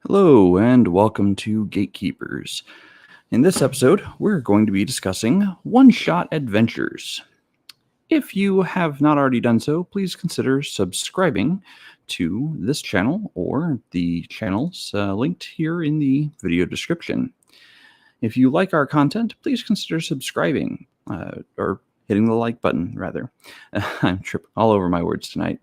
Hello, and welcome to Gatekeepers. In this episode, we're going to be discussing one-shot adventures. If you have not already done so, please consider subscribing to this channel or the channels linked here in the video description. If you like our content, please consider subscribing or hitting the like button, rather. I'm tripping all over my words tonight.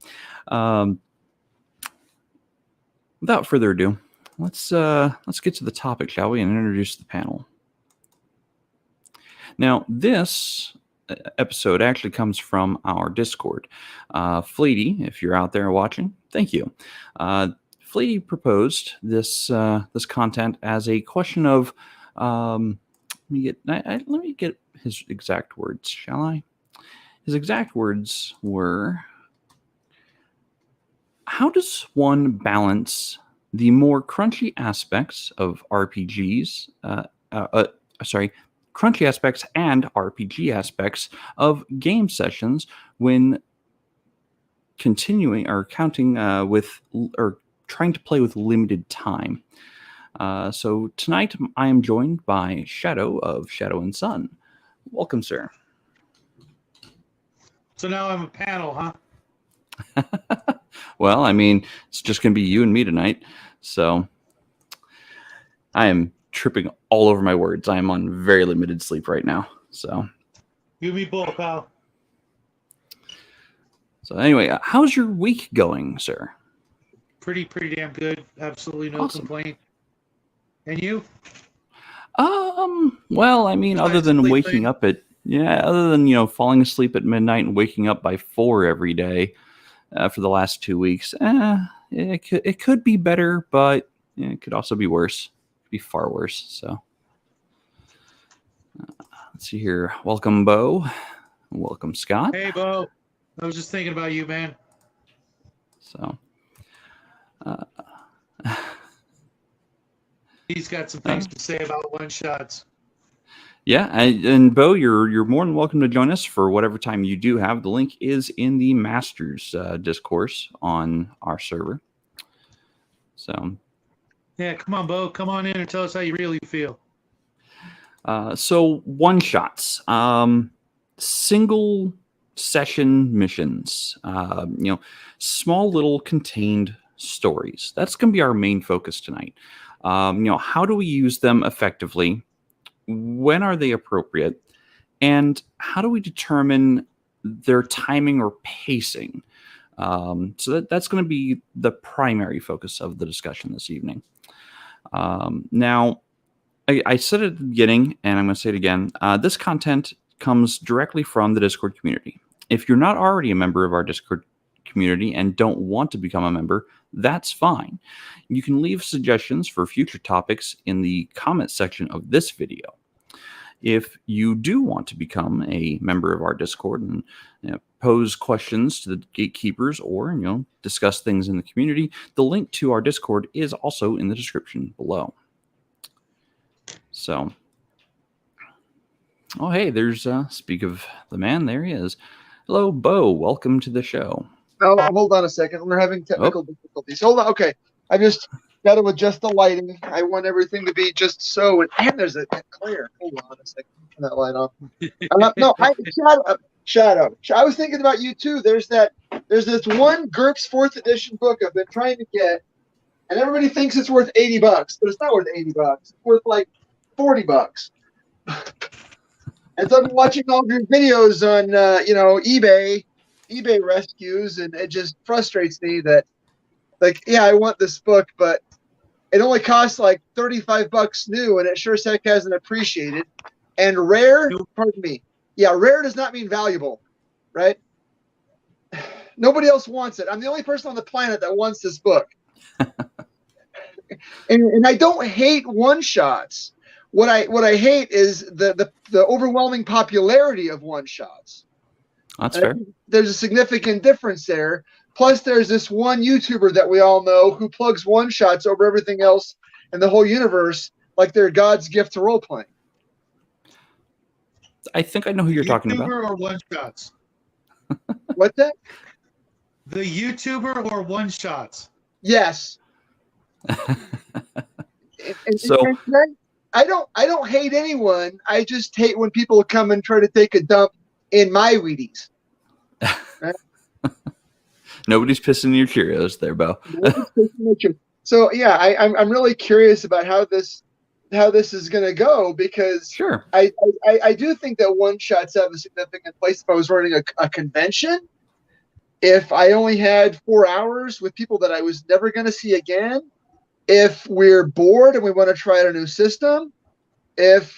Without further ado, let's get to the topic, shall we, and introduce the panel. Now, this episode actually comes from our Discord. Fleety, if you're out there watching, thank you. Fleety proposed this content as a question of let me get his exact words, shall I? His exact words were, how does one balance the more crunchy aspects of RPGs, crunchy aspects and RPG aspects of game sessions when continuing or counting or trying to play with limited time? So tonight I am joined by Shadow of Shadow and Sun. Welcome, sir. So now I'm a panel, huh? Well, I mean, it's just going to be you and me tonight. So I am tripping all over my words. I am on very limited sleep right now. So You and me both, pal. So anyway, how's your week going, sir? Pretty damn good. Absolutely no Awesome. complaint. And you? Well, I mean, other than waking up at other than falling asleep at midnight and waking up by 4 every day for the last 2 weeks, it could be better, but it could also be worse. It could be far worse. So let's see here. Welcome, Bo. Welcome, Scott. Hey, Bo. I was just thinking about you, man. So He's got some things to say about one shots. Yeah, and Bo, you're more than welcome to join us for whatever time you do have. The link is in the Masters discourse on our server. So, yeah, come on, Bo. Come on in and tell us how you really feel. So one-shots, single session missions, small little contained stories. That's going to be our main focus tonight. How do we use them effectively? When are they appropriate? And how do we determine their timing or pacing? So that's going to be the primary focus of the discussion this evening. Now, I said it at the beginning, and I'm going to say it again. This content comes directly from the Discord community. If you're not already a member of our Discord community and don't want to become a member, that's fine. You can leave suggestions for future topics in the comment section of this video. If you do want to become a member of our Discord and pose questions to the gatekeepers or discuss things in the community, the link to our Discord is also in the description below. So, oh hey, there's speak of the man, there he is. Hello, Bo. Welcome to the show. Oh, hold on a second. We're having technical difficulties. Hold on. Okay. I just got to adjust the lighting. I want everything to be just so. And there's a clear. Hold on a second. Turn that light on. Shadow. I was thinking about you too. There's this one GURPS 4th edition book I've been trying to get, and everybody thinks it's worth $80, but it's not worth $80. It's worth like $40. And so I've been watching all your videos on eBay rescues, and it just frustrates me that, I want this book, but it only costs like $35 new, and it sure as heck hasn't appreciated. And rare, rare does not mean valuable, right? Nobody else wants it. I'm the only person on the planet that wants this book. and I don't hate one-shots. What I hate is the overwhelming popularity of one-shots. That's fair. There's a significant difference there. Plus, there's this one YouTuber that we all know who plugs one-shots over everything else in the whole universe like they're God's gift to role-playing. I think I know who you're talking about. YouTuber or one-shots? What's that? The YouTuber or one-shots? Yes. So I don't hate anyone. I just hate when people come and try to take a dump in my Wheaties. Right? nobody's pissing in your Cheerios there, Bo. So yeah, I'm really curious about how this is going to go, because Sure. I do think that one shots have a significant place. If I was running a convention, if I only had 4 hours with people that I was never going to see again, if we're bored and we want to try out a new system, if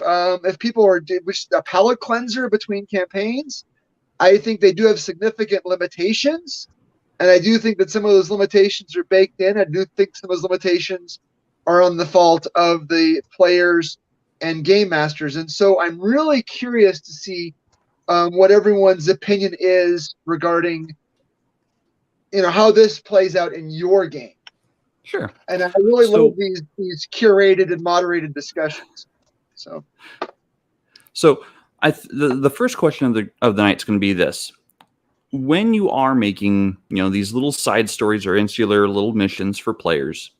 people are which a palate cleanser between campaigns, I think they do have significant limitations. And I do think that some of those limitations are baked in. I do think some of those limitations are on the fault of the players and game masters. And so I'm really curious to see what everyone's opinion is regarding, how this plays out in your game. Sure. And I really love these curated and moderated discussions. So the first question of the night is going to be this: when you are making these little side stories or insular little missions for players,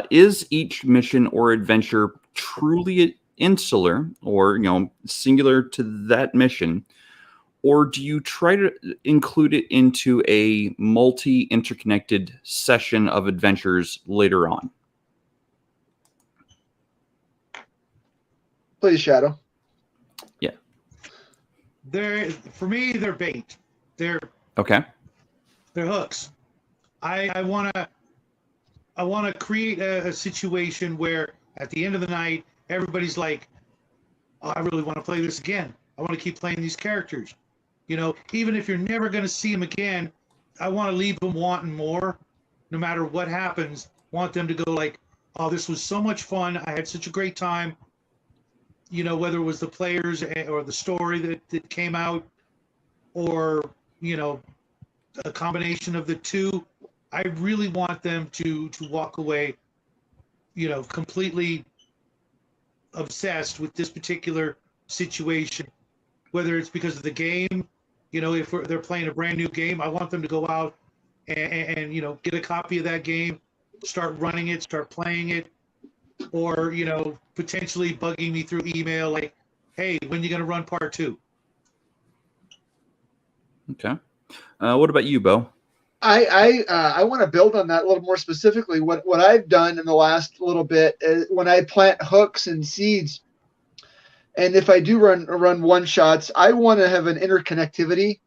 is each mission or adventure truly insular or singular to that mission, or do you try to include it into a multi-interconnected session of adventures later on? Please, Shadow. Yeah. For me, they're bait. They're hooks. I want to create a situation where at the end of the night, everybody's like, oh, I really want to play this again. I want to keep playing these characters. Even if you're never going to see them again, I want to leave them wanting more. No matter what happens, want them to go like, oh, this was so much fun. I had such a great time. Whether it was the players or the story that came out, or, a combination of the two. I really want them to walk away, completely obsessed with this particular situation, whether it's because of the game, if they're playing a brand new game, I want them to go out and get a copy of that game, start running it, start playing it, or, potentially bugging me through email like, hey, when are you going to run part 2? Okay. What about you, Bo? I want to build on that a little more specifically. What I've done in the last little bit is when I plant hooks and seeds, and if I do run one shots, I want to have an interconnectivity.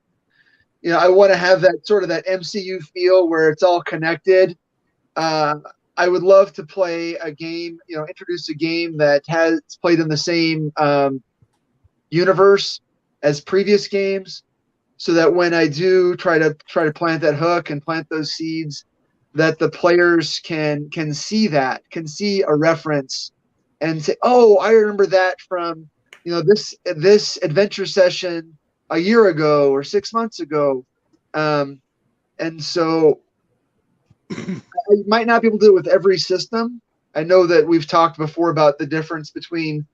I want to have that sort of that MCU feel where it's all connected. I would love to play a game, introduce a game that has played in the same universe as previous games, so that when I do try to plant that hook and plant those seeds, that the players can see a reference and say, oh, I remember that from this adventure session a year ago or 6 months ago. And so I might not be able to do it with every system. I know that we've talked before about the difference between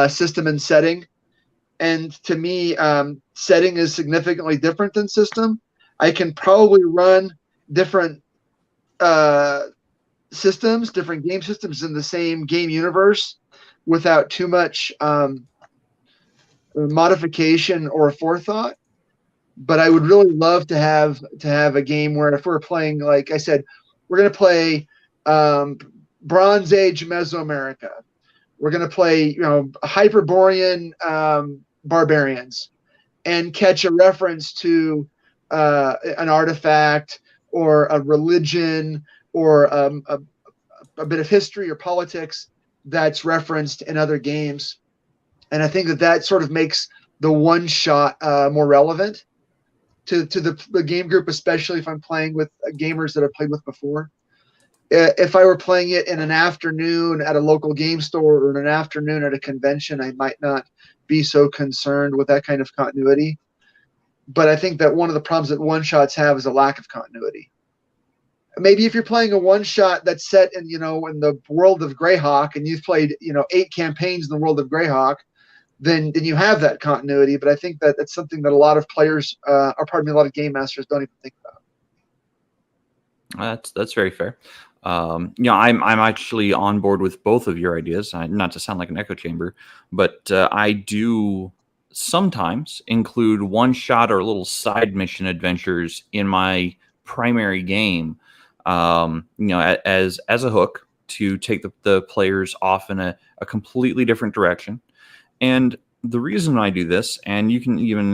system and setting. And to me, setting is significantly different than system. I can probably run different systems, different game systems in the same game universe without too much modification or forethought. But I would really love to have a game where, if we're playing, like I said, we're going to play Bronze Age Mesoamerica. We're going to play, Hyperborean barbarians, and catch a reference to an artifact or a religion or a bit of history or politics that's referenced in other games. And I think that sort of makes the one shot more relevant to the game group, especially if I'm playing with gamers that I've played with before. If I were playing it in an afternoon at a local game store or in an afternoon at a convention, I might not be so concerned with that kind of continuity. But I think that one of the problems that one-shots have is a lack of continuity. Maybe if you're playing a one-shot that's set in, in the world of Greyhawk, and you've played, 8 campaigns in the world of Greyhawk, then you have that continuity. But I think that it's something that a lot of players, a lot of game masters don't even think about. That's very fair. I'm actually on board with both of your ideas. Not to sound like an echo chamber, but I do sometimes include one shot or little side mission adventures in my primary game. As a hook to take the players off in a completely different direction. And the reason I do this, and you can even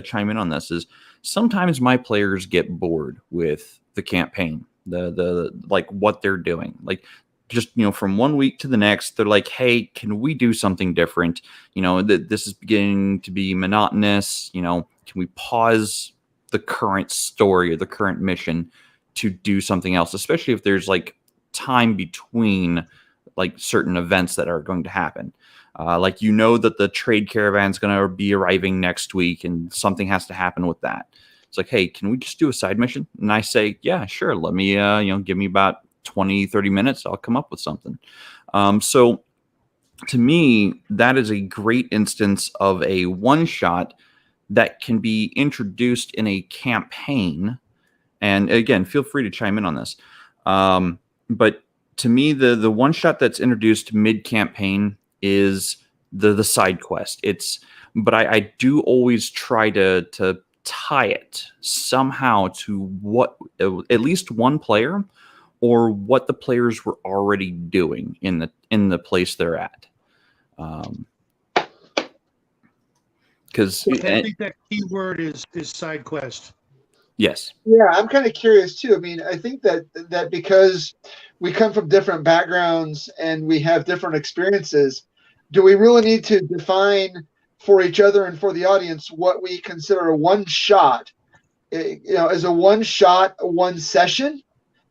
chime in on this, is sometimes my players get bored with the campaign, the like what they're doing, like just from one week to the next, they're like, hey, can we do something different? This is beginning to be monotonous. Can we pause the current story or the current mission to do something else, especially if there's like time between like certain events that are going to happen. Like that the trade caravan is going to be arriving next week and something has to happen with that. It's like, hey, can we just do a side mission? And I say, yeah, sure. Let me, give me about 20, 30 minutes. I'll come up with something. So to me, that is a great instance of a one shot that can be introduced in a campaign. And again, feel free to chime in on this. But to me, the one shot that's introduced mid campaign is the side quest. But I do always try to tie it somehow to what at least one player or what the players were already doing in the place they're at. Because I think that key word is side quest. Yes. Yeah, I'm kind of curious too. I mean, I think that because we come from different backgrounds and we have different experiences, do we really need to define for each other and for the audience what we consider a one shot? Is a one shot one session?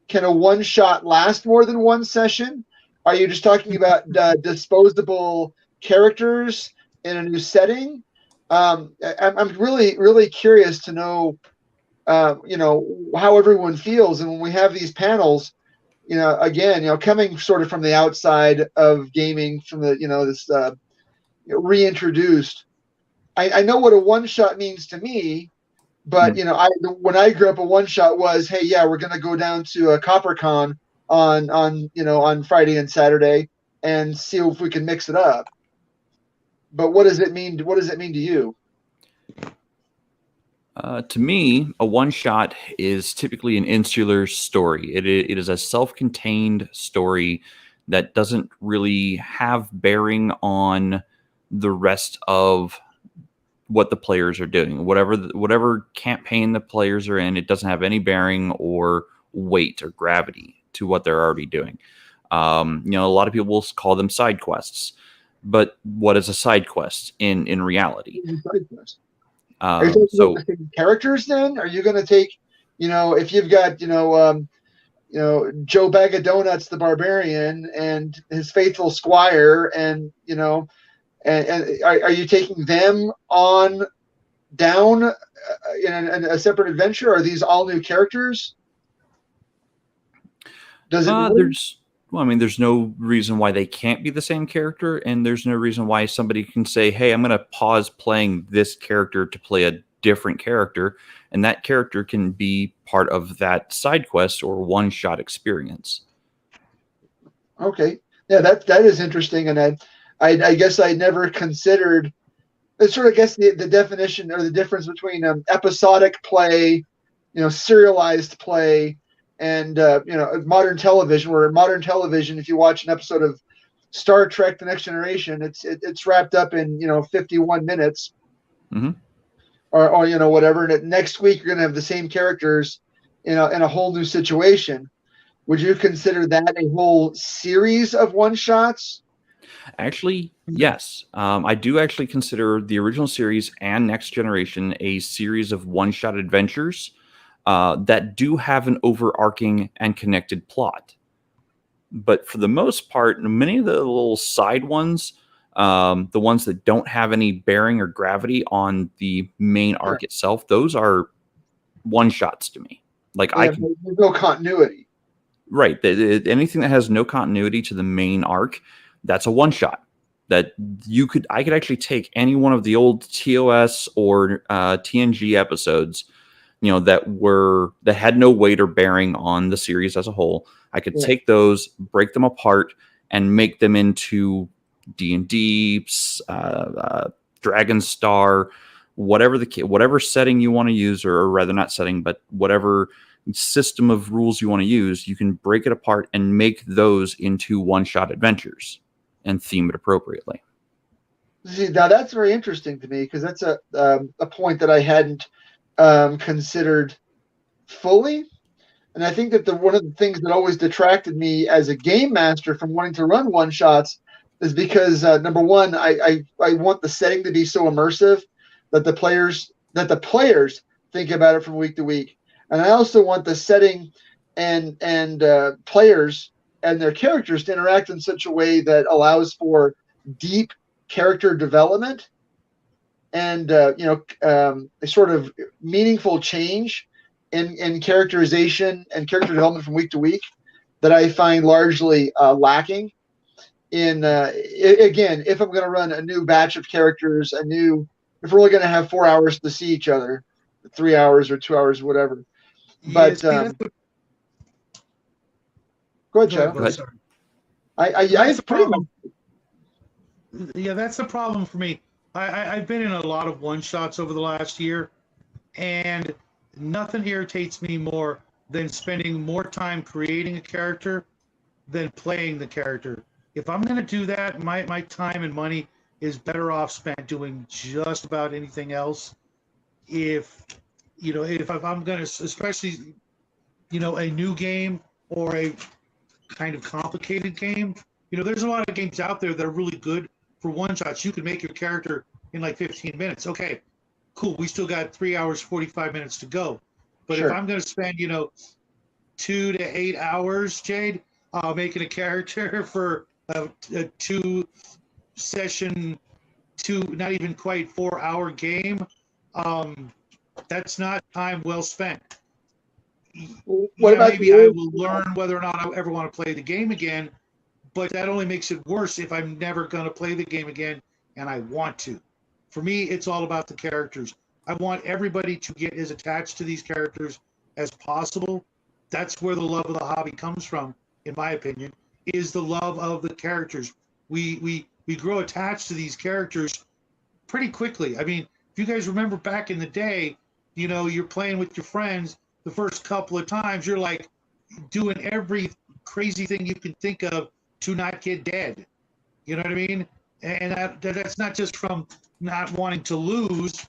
Can a one shot last more than one session? Are you just talking about disposable characters in a new setting? I'm really, really curious to know, how everyone feels. And when we have these panels, again, coming sort of from the outside of gaming, from the, this reintroduced, I know what a one shot means to me, but when I grew up, a one shot was, hey, yeah, we're going to go down to a CopperCon on Friday and Saturday and see if we can mix it up. But what does it mean? What does it mean to you? To me, a one-shot is typically an insular story. It is a self-contained story that doesn't really have bearing on the rest of what the players are doing. Whatever campaign the players are in, it doesn't have any bearing or weight or gravity to what they're already doing. A lot of people will call them side quests. But what is a side quest in reality? Side quest. Are you talking about the characters then? Are you going to take, if you've got, Joe Bag of Donuts, the barbarian, and his faithful squire, and, and are you taking them on down in a separate adventure? Are these all new characters? Does it matter? There's no reason why they can't be the same character, and there's no reason why somebody can say, hey, I'm going to pause playing this character to play a different character, and that character can be part of that side quest or one-shot experience. Okay. Yeah, that is interesting, and I guess I never considered sort of the definition or the difference between episodic play, serialized play, and modern television. Where modern television, if you watch an episode of Star Trek: The Next Generation, it's wrapped up in 51 minutes, or whatever. And next week you're going to have the same characters, in a whole new situation. Would you consider that a whole series of one shots? Actually, yes. I do actually consider the original series and Next Generation a series of one-shot adventures that do have an overarching and connected plot. But for the most part, many of the little side ones, the ones that don't have any bearing or gravity on the main arc itself, those are one-shots to me. Like there's no continuity. Right. Anything that has no continuity to the main arc, that's a one-shot. That I could actually take any one of the old TOS or TNG episodes that had no weight or bearing on the series as a whole. I could take those, break them apart, and make them into D&D, Dragon Star, whatever setting you want to use, or rather not setting, but whatever system of rules you want to use. You can break it apart and make those into one-shot adventures and theme it appropriately. See, now that's very interesting to me, because that's a point that I hadn't considered fully. And I think that one of the things that always detracted me as a game master from wanting to run one shots is because number one, I want the setting to be so immersive that the players think about it from week to week, and I also want the setting and players and their characters to interact in such a way that allows for deep character development and a sort of meaningful change in characterization and character development from week to week that I find largely lacking. Again, if I'm going to run a new batch of characters, if we're only going to have 4 hours to see each other, 3 hours or 2 hours, whatever. But go ahead, Chad. Go ahead. Sorry. I pretty much. Yeah, that's the problem for me. I've been in a lot of one-shots over the last year, and nothing irritates me more than spending more time creating a character than playing the character. If I'm going to do that, my time and money is better off spent doing just about anything else. If I'm going to, especially, a new game or a kind of complicated game, there's a lot of games out there that are really good for one-shots. You can make your character in like 15 minutes. Okay, cool. We still got 3 hours, 45 minutes to go. But Sure. if I'm going to spend, 2 to 8 hours, Jaide, making a character for a 2-session, not even quite 4-hour game, that's not time well spent. Maybe I will learn whether or not I ever want to play the game again, but that only makes it worse if I'm never going to play the game again and I want to. For me, it's all about the characters. I want everybody to get as attached to these characters as possible. That's where the love of the hobby comes from, in my opinion, is the love of the characters. We grow attached to these characters pretty quickly. I mean, if you guys remember back in the day, you're playing with your friends, the first couple of times, you're like doing every crazy thing you can think of to not get dead. You know what I mean? And that's not just from not wanting to lose,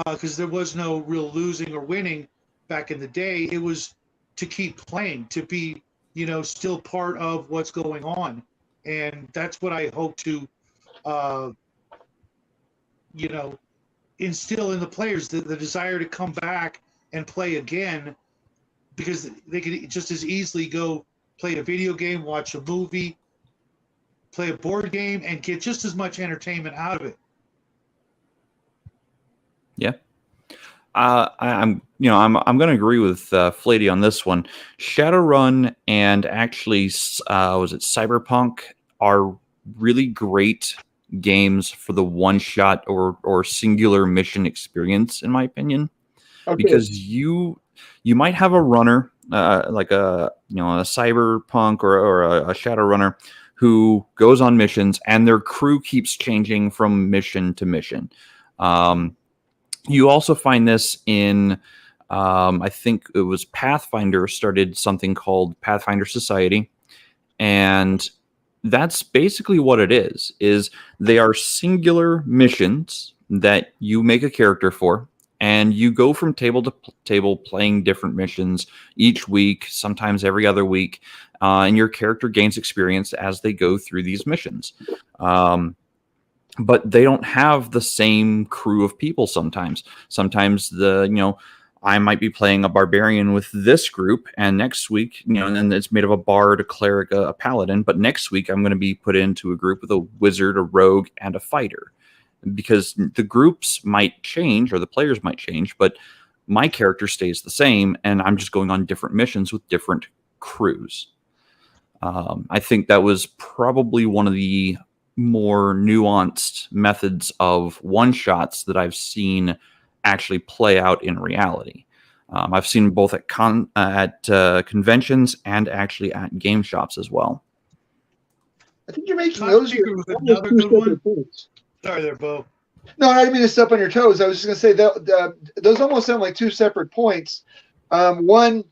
because there was no real losing or winning back in the day. It was to keep playing, to be, still part of what's going on. And that's what I hope to, instill in the players, the desire to come back and play again, because they could just as easily go play a video game, watch a movie, play a board game, and get just as much entertainment out of it. Yeah. I'm going to agree with Flady on this one. Shadowrun and actually, was it Cyberpunk, are really great games for the one-shot or singular mission experience, in my opinion. Okay. Because you might have a runner, like a Cyberpunk or a Shadowrunner, who goes on missions, and their crew keeps changing from mission to mission. You also find this in, I think it was Pathfinder started something called Pathfinder Society, and that's basically what it is they are singular missions that you make a character for, and you go from table to table playing different missions each week, sometimes every other week, and your character gains experience as they go through these missions. But they don't have the same crew of people sometimes. Sometimes I might be playing a barbarian with this group, and next week, and then it's made of a bard, a cleric, a paladin, but next week I'm going to be put into a group with a wizard, a rogue, and a fighter. Because the groups might change, or the players might change, but my character stays the same, and I'm just going on different missions with different crews. I think that was probably one of the more nuanced methods of one-shots that I've seen actually play out in reality. I've seen both at conventions and actually at game shops as well. I think you're making Top those Secret was another two good one. separate points. Sorry there, Bo. No, I didn't mean to step on your toes. I was just going to say that those almost sound like two separate points. One,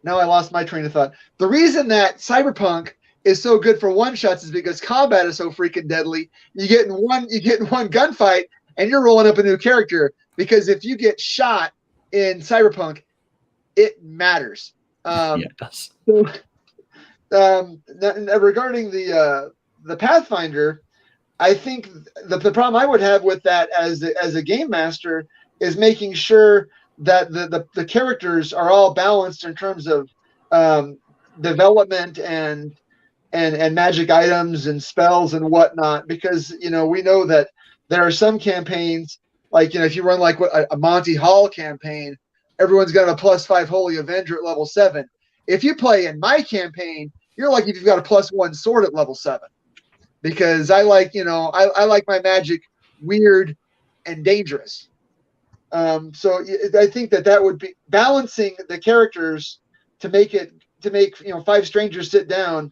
now I lost my train of thought. The reason that Cyberpunk is so good for one shots is because combat is so freaking deadly. You get in one gunfight and you're rolling up a new character, because if you get shot in Cyberpunk, it matters. Yeah, it does. So, regarding the Pathfinder, I think the problem I would have with that as a game master is making sure that the characters are all balanced in terms of development and magic items and spells and whatnot, because we know that there are some campaigns, like if you run like a Monty Hall campaign, everyone's got a +5 Holy Avenger at level 7. If you play in my campaign, you're like if you've got a +1 sword at level 7. Because I like, I like my magic weird and dangerous. So I think that would be balancing the characters to make 5 strangers sit down.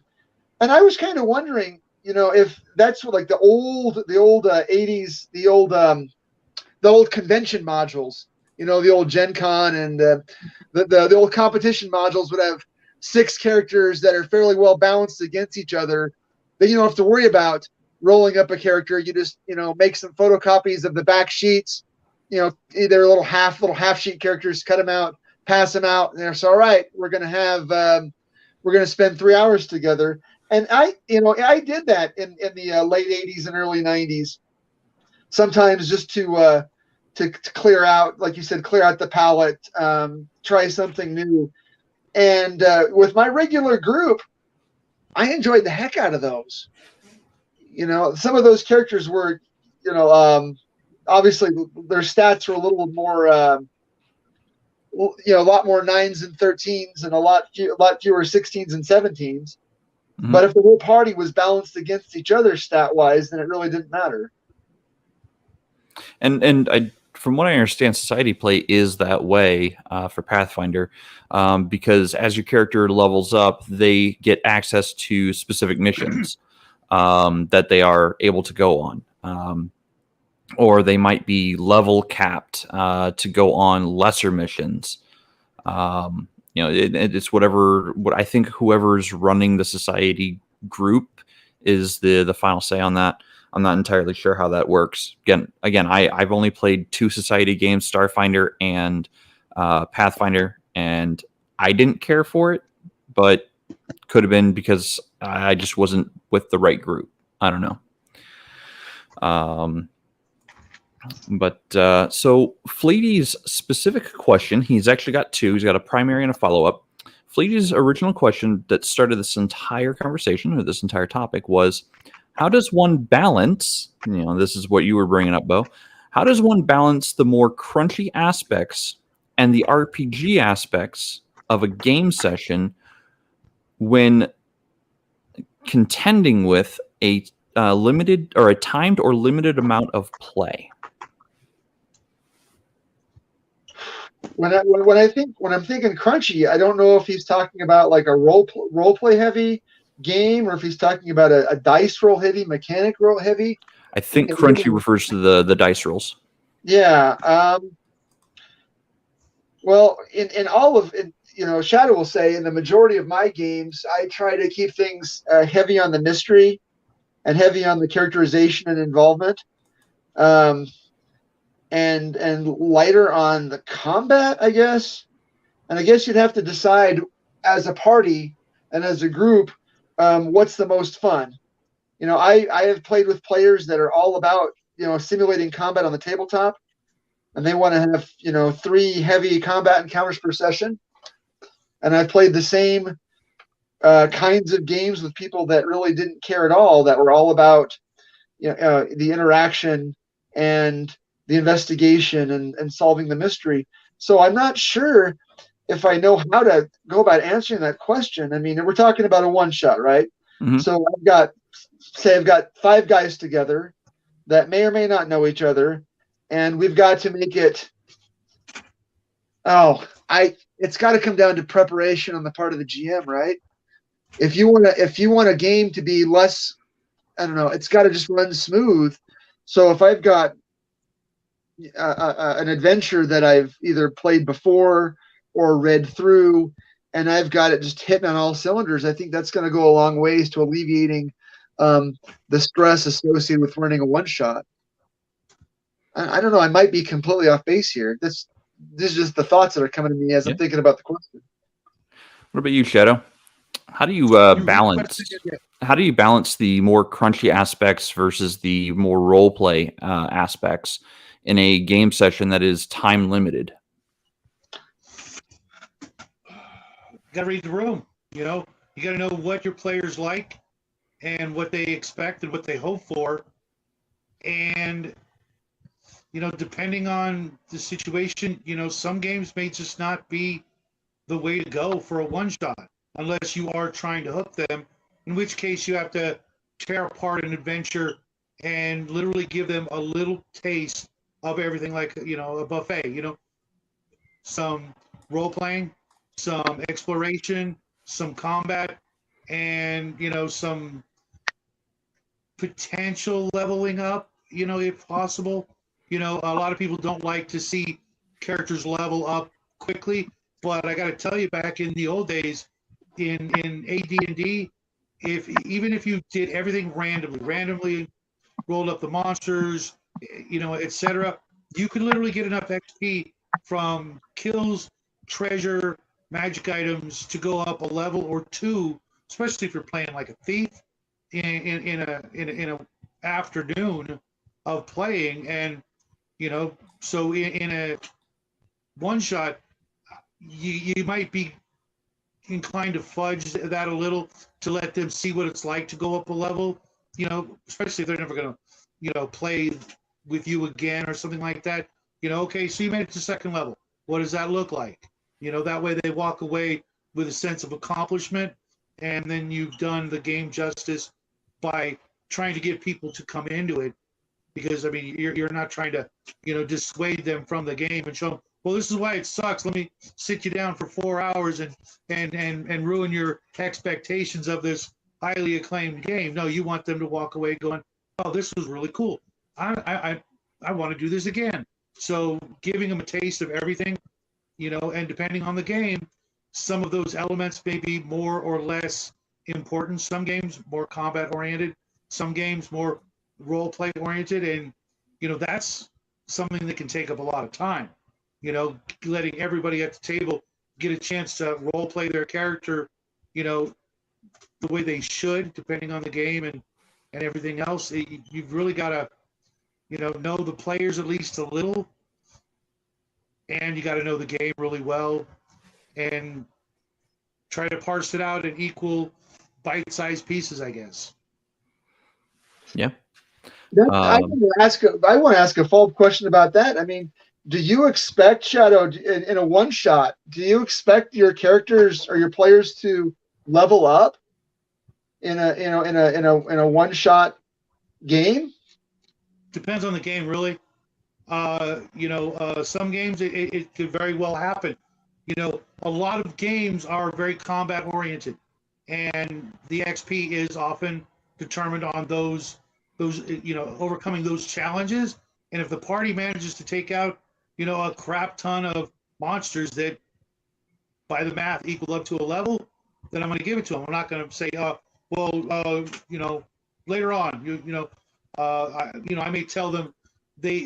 And I was kind of wondering, if that's what, like the old 80s, the old convention modules, the old Gen Con and the old competition modules would have 6 characters that are fairly well balanced against each other. Then you don't have to worry about rolling up a character. You just, make some photocopies of the back sheets, either little half sheet characters, cut them out, pass them out. And it's all right. We're going to spend 3 hours together. And I did that in the late 80s and early 90s, sometimes just to clear out, like you said, clear out the palette, try something new. And with my regular group, I enjoyed the heck out of those. Some of those characters were, obviously their stats were a little more, a lot more 9s and 13s and a lot fewer 16s and 17s. Mm-hmm. But if the whole party was balanced against each other stat-wise, then it really didn't matter. And from what I understand, society play is that way for Pathfinder, because as your character levels up, they get access to specific missions that they are able to go on, or they might be level capped to go on lesser missions. It's what I think whoever's running the society group is the final say on that. I'm not entirely sure how that works. Again, I've only played 2 society games, Starfinder and Pathfinder, and I didn't care for it, but could have been because I just wasn't with the right group. I don't know. So Fleety's specific question, he's actually got 2. He's got a primary and a follow-up. Fleety's original question that started this entire conversation or this entire topic was, how does one balance, this is what you were bringing up, Bo, how does one balance the more crunchy aspects and the RPG aspects of a game session when contending with a limited or a timed or limited amount of play? When I'm thinking crunchy, I don't know if he's talking about like a role play heavy game, or if he's talking about a dice roll heavy, mechanic roll heavy. I think crunchy refers to the dice rolls. Yeah. Well, in all of it, Shadow will say in the majority of my games, I try to keep things heavy on the mystery and heavy on the characterization and involvement, and lighter on the combat, I guess. And I guess you'd have to decide as a party and as a group, what's the most fun. I have played with players that are all about, simulating combat on the tabletop, and they want to have, 3 heavy combat encounters per session. And I've played the same kinds of games with people that really didn't care at all, that were all about, the interaction and the investigation and solving the mystery. So I'm not sure if I know how to go about answering that question. I mean, we're talking about a one shot, right? Mm-hmm. So I've got 5 guys together that may or may not know each other, and we've got to make it Oh, it's got to come down to preparation on the part of the GM, right? If you want a game to be less, I don't know, it's got to just run smooth. So if I've got an adventure that I've either played before or read through, and I've got it just hitting on all cylinders, I think that's going to go a long ways to alleviating the stress associated with running a one shot. I don't know. I might be completely off base here. This is just the thoughts that are coming to me as I'm Yeah. thinking about the question. What about you, Shadow? How do you You read the balance? question again? How do you balance the more crunchy aspects versus the more role play aspects in a game session that is time limited? Got to read the room. You know, you got to know what your players like and what they expect and what they hope for. And, you know, depending on the situation, you know, some games may just not be the way to go for a one shot unless you are trying to hook them, in which case you have to tear apart an adventure and literally give them a little taste of everything, like, you know, a buffet, you know, some role playing, some exploration, some combat, and, you know, some potential leveling up, you know, if possible. You know, a lot of people don't like to see characters level up quickly, but I got to tell you, back in the old days, in AD&D, if even if you did everything randomly rolled up the monsters, you know, etc., you could literally get enough XP from kills, treasure, magic items to go up a level or two, especially if you're playing like a thief in a afternoon of playing. And you know, so in a one shot, you might be inclined to fudge that a little to let them see what it's like to go up a level, you know, especially if they're never going to, you know, play with you again or something like that. You know, okay, so you made it to second level. What does that look like? You know, that way they walk away with a sense of accomplishment, and then you've done the game justice by trying to get people to come into it, because I mean you're not trying to, you know, dissuade them from the game and show them, well, this is why it sucks. Let me sit you down for 4 hours and ruin your expectations of this highly acclaimed game. No, you want them to walk away going, oh, this was really cool. I want to do this again. So giving them a taste of everything, you know, and depending on the game, some of those elements may be more or less important. Some games more combat oriented, some games more role play oriented, and you know that's something that can take up a lot of time. You know, letting everybody at the table get a chance to role play their character, you know, the way they should, depending on the game and everything else. You've really got to, you know the players at least a little, and you got to know the game really well, and try to parse it out in equal bite-sized pieces, I guess. Yeah. I want to ask a follow-up question about that. I mean, do you expect, Shadow, in a one shot, do you expect your characters or your players to level up in a one shot game? Depends on the game, really. Some games it could very well happen. You know, a lot of games are very combat oriented, and the XP is often determined on those overcoming those challenges. And if the party manages to take out, you know, a crap ton of monsters that by the math equal up to a level, then I'm going to give it to them. I'm not going to say, later on, I may tell them they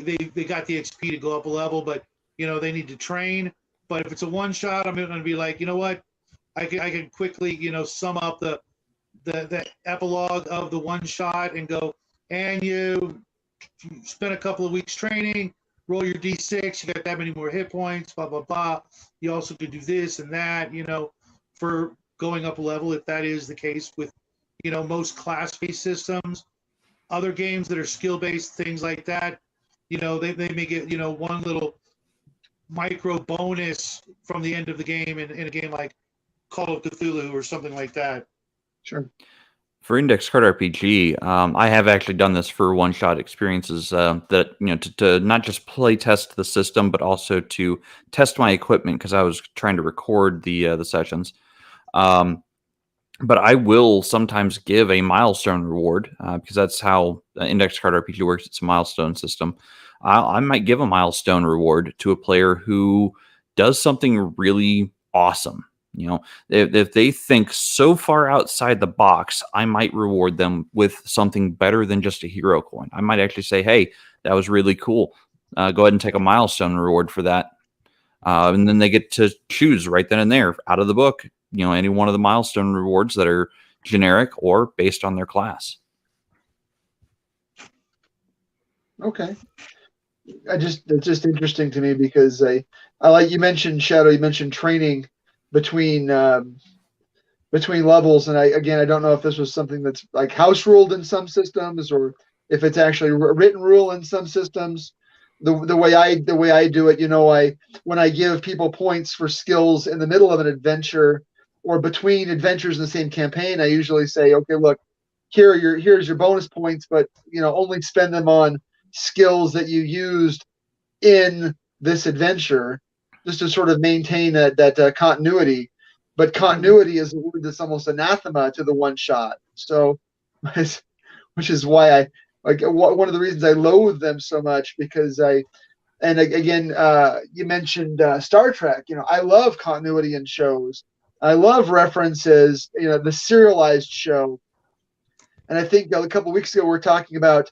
got the XP to go up a level, but you know they need to train. But if it's a one shot, I'm going to be like, you know what, I can quickly, you know, sum up the epilogue of the one shot and go, and you spent a couple of weeks training, roll your d6, you got that many more hit points, blah blah blah. You also could do this and that, you know, for going up a level, if that is the case with, you know, most class-based systems. Other games that are skill-based, things like that, you know, they may get, you know, one little micro bonus from the end of the game in a game like Call of Cthulhu or something like that. Sure. For Index Card RPG, I have actually done this for one-shot experiences that to not just play test the system, but also to test my equipment because I was trying to record the sessions. Um, but I will sometimes give a milestone reward because that's how Index Card RPG works. It's a milestone system. I might give a milestone reward to a player who does something really awesome. If they think so far outside the box, I might reward them with something better than just a hero coin. I might actually say, "Hey, that was really cool. Go ahead and take a milestone reward for that." And then they get to choose right then and there out of the book, any one of the milestone rewards that are generic or based on their class. Okay. It's just interesting to me because I like you mentioned Shadow, you mentioned training between levels, and I don't know if this was something that's like house ruled in some systems or if it's actually a written rule in some systems. The way I do it, when I give people points for skills in the middle of an adventure or between adventures in the same campaign, I usually say, okay, look, here's your bonus points, but only spend them on skills that you used in this adventure, just to sort of maintain that continuity. But continuity is a word that's almost anathema to the one shot. So, which is why I like one of the reasons I loathe them so much, because you mentioned Star Trek. I love continuity in shows. I love references. The serialized show. And I think a couple of weeks ago we were talking about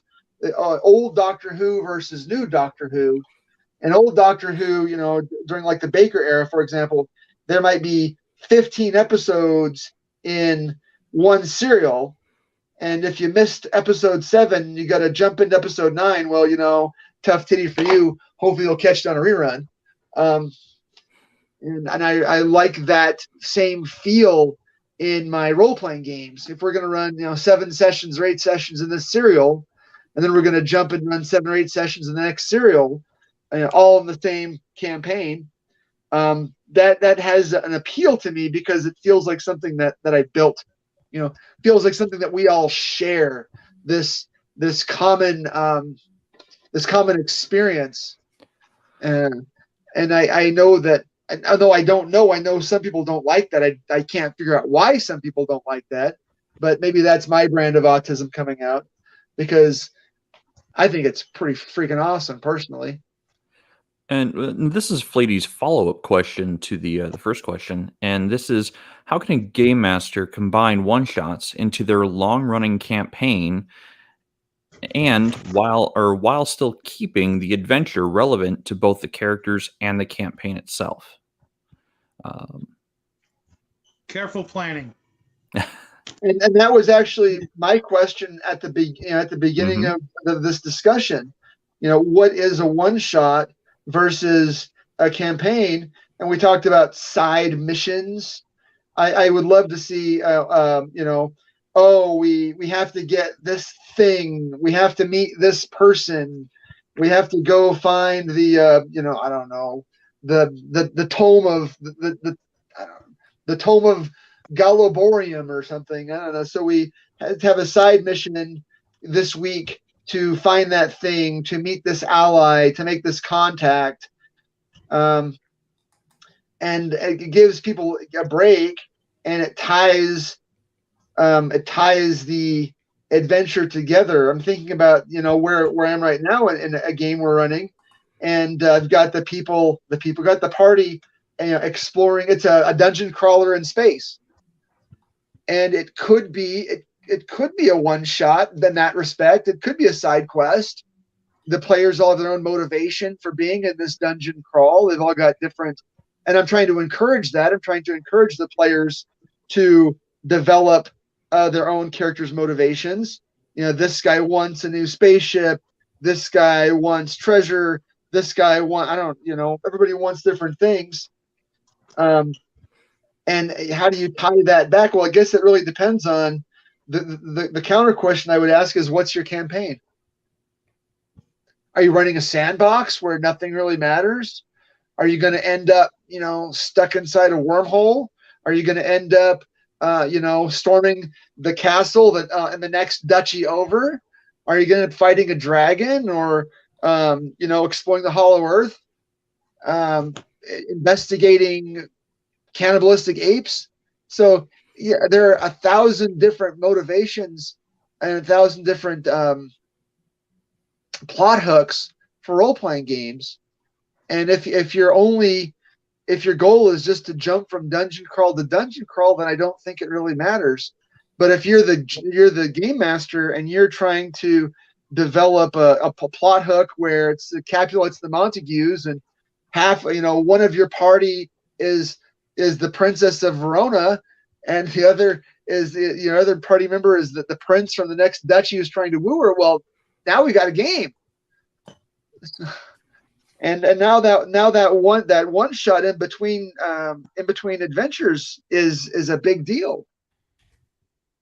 old Doctor Who versus new Doctor Who. And old Doctor Who, during like the Baker era, for example, there might be 15 episodes in one serial. And if you missed episode 7, you got to jump into episode 9. Well, tough titty for you. Hopefully you'll catch it on a rerun. And I like that same feel in my role-playing games. If we're going to run, 7 sessions or 8 sessions in this serial, and then we're going to jump and run 7 or 8 sessions in the next serial, all in the same campaign, that has an appeal to me because it feels like something that I built. Feels like something that we all share. This common experience, and I know that. Although I don't know, I know some people don't like that. I can't figure out why some people don't like that, but maybe that's my brand of autism coming out, because I think it's pretty freaking awesome personally. And this is Flady's follow-up question to the first question, and this is: how can a game master combine one-shots into their long-running campaign, and while still keeping the adventure relevant to both the characters and the campaign itself? Careful planning. And that was actually my question at the beginning of this discussion. What is a one shot versus a campaign? And we talked about side missions. I would love to see, we have to get this thing, we have to meet this person, we have to go find the I don't know, the tome of the tome of Galloborium or something. I don't know. So we had to have a side mission this week to find that thing, to meet this ally, to make this contact. And it gives people a break, and it ties the adventure together. I'm thinking about, where I am right now in a game we're running, and I've got the people got the party, exploring. It's a dungeon crawler in space. And it could be a one shot in that respect. It could be a side quest. The players all have their own motivation for being in this dungeon crawl. They've all got different, and I'm trying to encourage that. I'm trying to encourage the players to develop their own characters' motivations. This guy wants a new spaceship. This guy wants treasure. This guy everybody wants different things. And how do you tie that back? Well, I guess it really depends on the counter question I would ask is, what's your campaign? Are you running a sandbox where nothing really matters? Are you going to end up, stuck inside a wormhole? Are you going to end up storming the castle that in the next duchy over? Are you going to fighting a dragon, or exploring the Hollow Earth, investigating cannibalistic apes? So yeah, there are 1,000 different motivations and 1,000 different plot hooks for role-playing games. And if your goal is just to jump from dungeon crawl to dungeon crawl, then I don't think it really matters. But if you're the game master and you're trying to develop a plot hook where it's the Capulets, the Montagues, and one of your party is the Princess of Verona, and the other is other party member is the prince from the next duchy who's trying to woo her. Well, now we got a game. And now that one shot in between adventures is a big deal.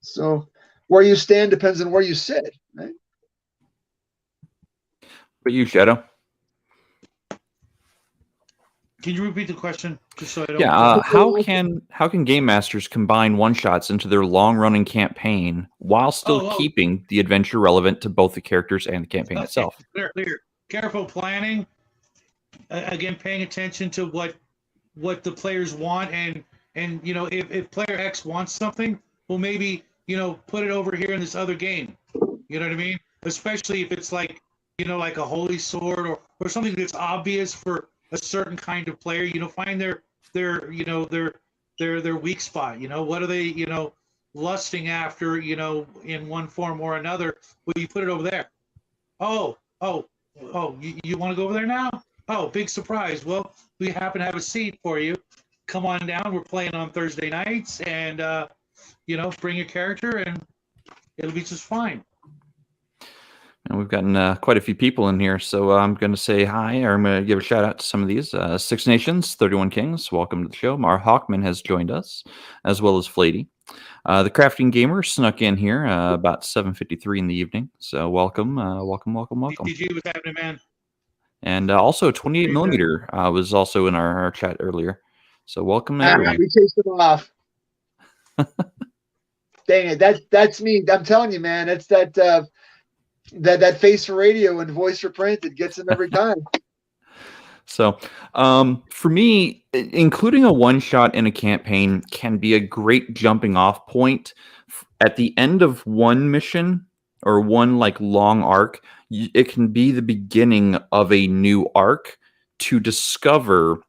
So where you stand depends on where you sit, right? But you, Shadow? Can you repeat the question, just so I don't? Yeah. How can game masters combine one shots into their long running campaign while still keeping the adventure relevant to both the characters and the campaign itself? Clear. Careful planning. Again, paying attention to what the players want, and if player X wants something, well, maybe put it over here in this other game. You know what I mean? Especially if it's like like a holy sword or something that's obvious for a certain kind of player. Find their weak spot. What are they lusting after? In one form or another. Well, you put it over there. Oh, you want to go over there now? Oh, big surprise. Well, we happen to have a seat for you. Come on down. We're playing on Thursday nights, and, bring your character, and it'll be just fine. And we've gotten quite a few people in here, so I'm going to say hi, or I'm going to give a shout out to some of these. Six Nations, 31 Kings, welcome to the show. Mar Hawkman has joined us, as well as Flady. The Crafting Gamer snuck in here about 7:53 in the evening, so welcome. DTG, what's happening, man? And also 28 millimeter was also in our chat earlier. So welcome everyone. We chased them off. Dang it, that's me. I'm telling you, man, it's that face for radio and voice for print that gets them every time. So for me, including a one shot in a campaign can be a great jumping off point. At the end of one mission or one long arc, it can be the beginning of a new arc to discover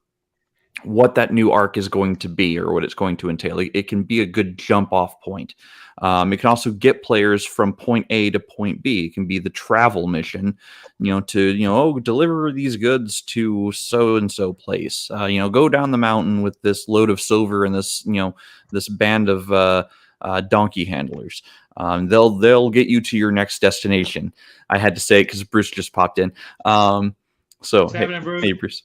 what that new arc is going to be or what it's going to entail. It can be a good jump off point. It can also get players from point A to point B. It can be the travel mission, to deliver these goods to so and so place. Go down the mountain with this load of silver and this this band of donkey handlers. They'll get you to your next destination. I had to say it because Bruce just popped in. Hey, Bruce.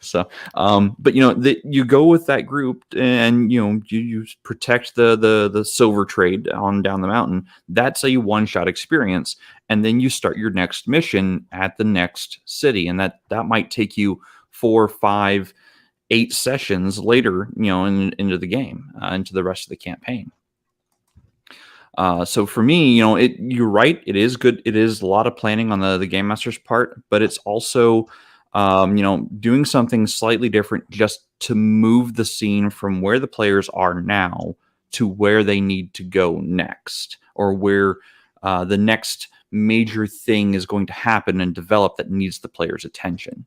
So, but you go with that group, and you protect the silver trade on down the mountain. That's a one-shot experience, and then you start your next mission at the next city, and that might take you 4, 5, 8 sessions later, into the game, into the rest of the campaign. So for me, you're right. It is good. It is a lot of planning on the game master's part, but it's also, doing something slightly different just to move the scene from where the players are now to where they need to go next, or where the next major thing is going to happen and develop that needs the player's attention.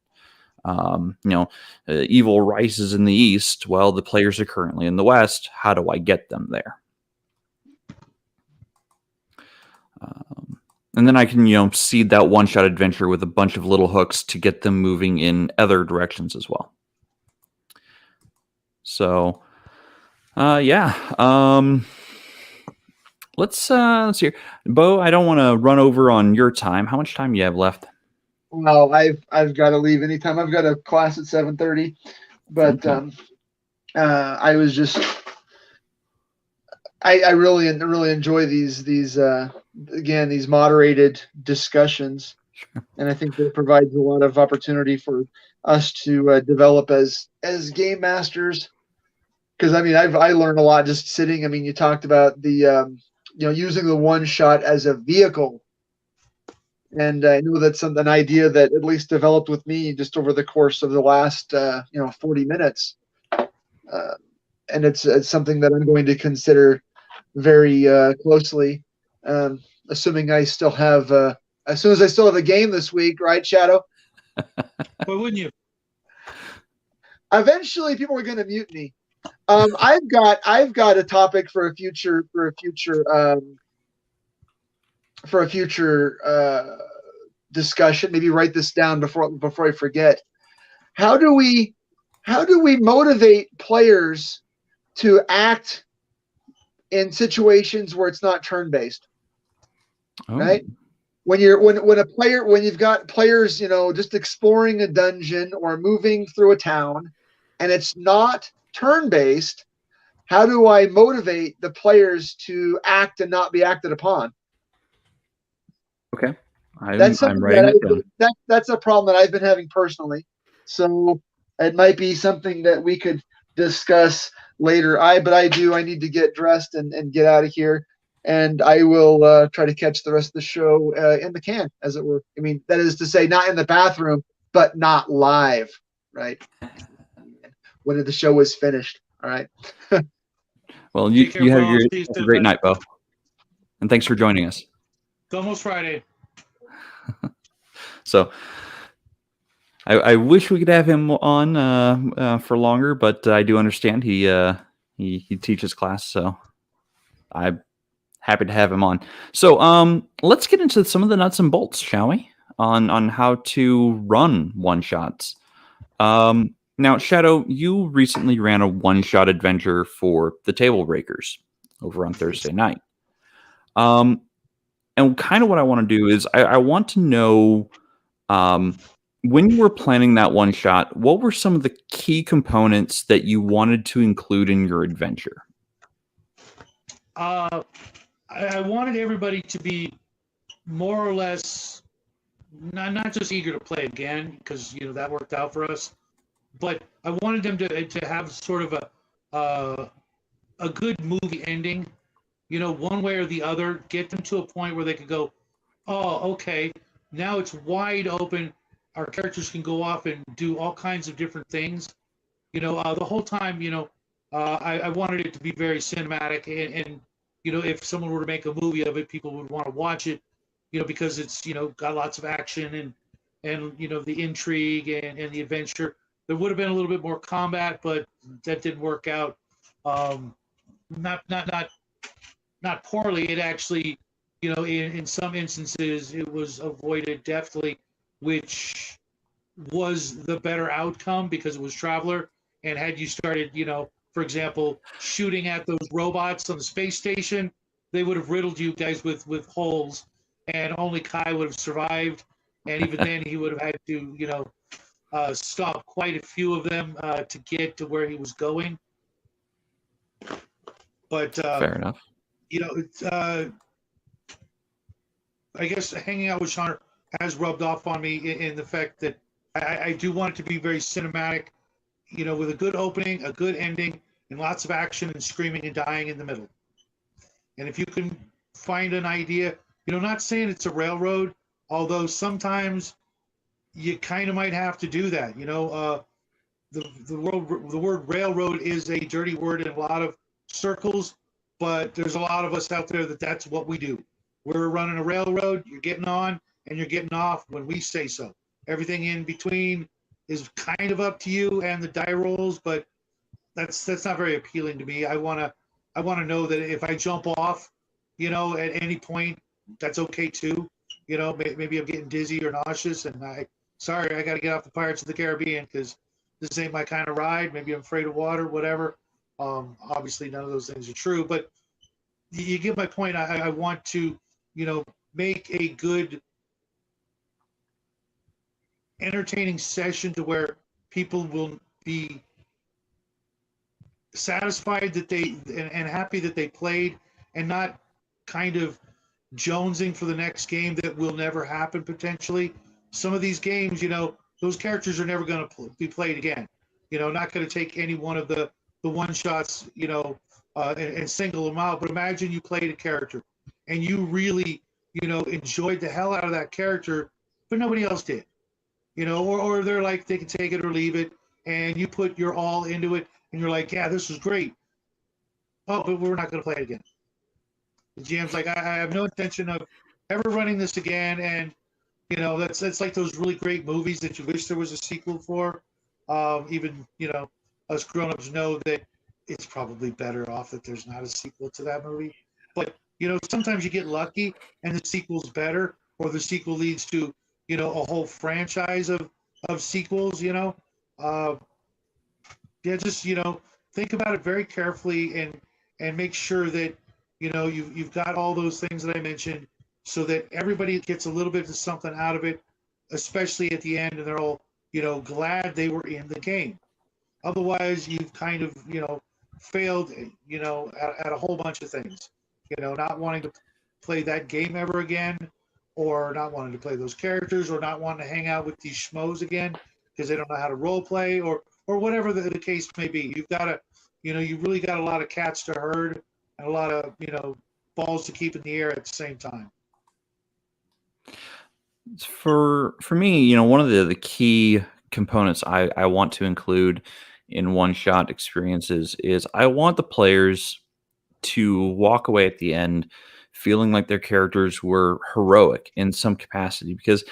Evil rises in the east. Well, the players are currently in the west. How do I get them there? And then I can, seed that one-shot adventure with a bunch of little hooks to get them moving in other directions as well. So, let's see. Bo, I don't want to run over on your time. How much time do you have left? Well, I've got to leave anytime. I've got a class at 7:30, but I was just. I really enjoy these moderated discussions, and I think it provides a lot of opportunity for us to develop as game masters because I mean I learned a lot just sitting. I mean, you talked about the using the one shot as a vehicle, and I know that's an idea that at least developed with me just over the course of the last 40 minutes, and it's something that I'm going to consider very closely, assuming I still have as soon as I still have a game this week, right, Shadow? Why wouldn't you? Eventually, people are going to mute me. I've got a topic for a future discussion. Maybe write this down before I forget. How do we motivate players to act in situations where it's not turn based? Right? When you've got players, just exploring a dungeon or moving through a town, and it's not turn based, how do I motivate the players to act and not be acted upon? Okay. That's I'm writing it down. That's a problem that I've been having personally. So it might be something that we could discuss later. I need to get dressed and get out of here. And I will try to catch the rest of the show in the can, as it were. I mean, that is to say, not in the bathroom, but not live, right? When the show is finished. All right. Well, you have a great night, Bo. And thanks for joining us. It's almost Friday. So I wish we could have him on for longer, but I do understand he teaches class, so I'm happy to have him on. So let's get into some of the nuts and bolts, shall we? On how to run one shots. Now, Shadow, you recently ran a one-shot adventure for the Table Breakers over on Thursday night. And kind of what I want to do is I want to know, when you were planning that one shot, what were some of the key components that you wanted to include in your adventure? I wanted everybody to be more or less not just eager to play again, because that worked out for us, but I wanted them to have sort of a good movie ending, one way or the other. Get them to a point where they could go, oh, okay, now it's wide open. Our characters can go off and do all kinds of different things. The whole time, I wanted it to be very cinematic, and if someone were to make a movie of it, people would want to watch it, because it's got lots of action and the intrigue and the adventure. There would have been a little bit more combat, but that didn't work out. Not poorly. It actually, in some instances, it was avoided deftly, which was the better outcome because it was Traveler. And had you started, for example, shooting at those robots on the space station, they would have riddled you guys with holes, and only Kai would have survived. And even then, he would have had to, stop quite a few of them to get to where he was going. But fair enough. It's I guess hanging out with Sean has rubbed off on me in the fact that I do want it to be very cinematic, with a good opening, a good ending, and lots of action and screaming and dying in the middle. And if you can find an idea, not saying it's a railroad, although sometimes you kind of might have to do that. The word railroad is a dirty word in a lot of circles, but there's a lot of us out there that's what we do. We're running a railroad. You're getting on and you're getting off when we say so. Everything in between is kind of up to you and the die rolls, but that's not very appealing to me. I want to know that if I jump off, at any point, that's okay too. Maybe I'm getting dizzy or nauseous, and I got to get off the Pirates of the Caribbean because this ain't my kind of ride. Maybe I'm afraid of water, whatever. Obviously, none of those things are true, but you get my point. I want to, make a good, entertaining session to where people will be satisfied that and happy that they played, and not kind of jonesing for the next game that will never happen potentially. Some of these games, those characters are never going to be played again. Not going to take any one of the the one shots, and single them out. But imagine you played a character and you really, enjoyed the hell out of that character, but nobody else did. Or they're like, they can take it or leave it, and you put your all into it, and you're like, yeah, this was great. Oh, but we're not going to play it again. The GM's like, I have no intention of ever running this again, and that's like those really great movies that you wish there was a sequel for. Even us grown-ups know that it's probably better off that there's not a sequel to that movie. But sometimes you get lucky and the sequel's better, or the sequel leads to a whole franchise of sequels. Just think about it very carefully and make sure that you've got all those things that I mentioned, so that everybody gets a little bit of something out of it, especially at the end, and they're all glad they were in the game. Otherwise, you've kind of failed at a whole bunch of things. Not wanting to play that game ever again, or not wanting to play those characters, or not wanting to hang out with these schmoes again because they don't know how to role play, or whatever the case may be. You've got to, you really got a lot of cats to herd and a lot of balls to keep in the air at the same time. For me, one of the key components I want to include in one-shot experiences is I want the players to walk away at the end feeling like their characters were heroic in some capacity, because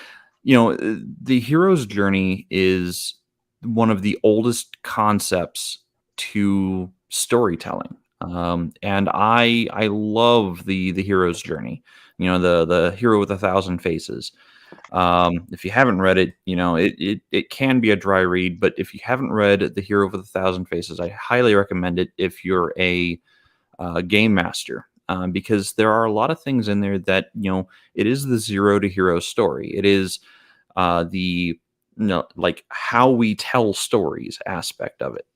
the hero's journey is one of the oldest concepts to storytelling, and I love the hero's journey. The hero with 1,000 faces. If you haven't read it, it can be a dry read, but if you haven't read The Hero with 1,000 Faces, I highly recommend it if you're a game master, because there are a lot of things in there that, it is the zero to hero story. It is the, like how we tell stories aspect of it.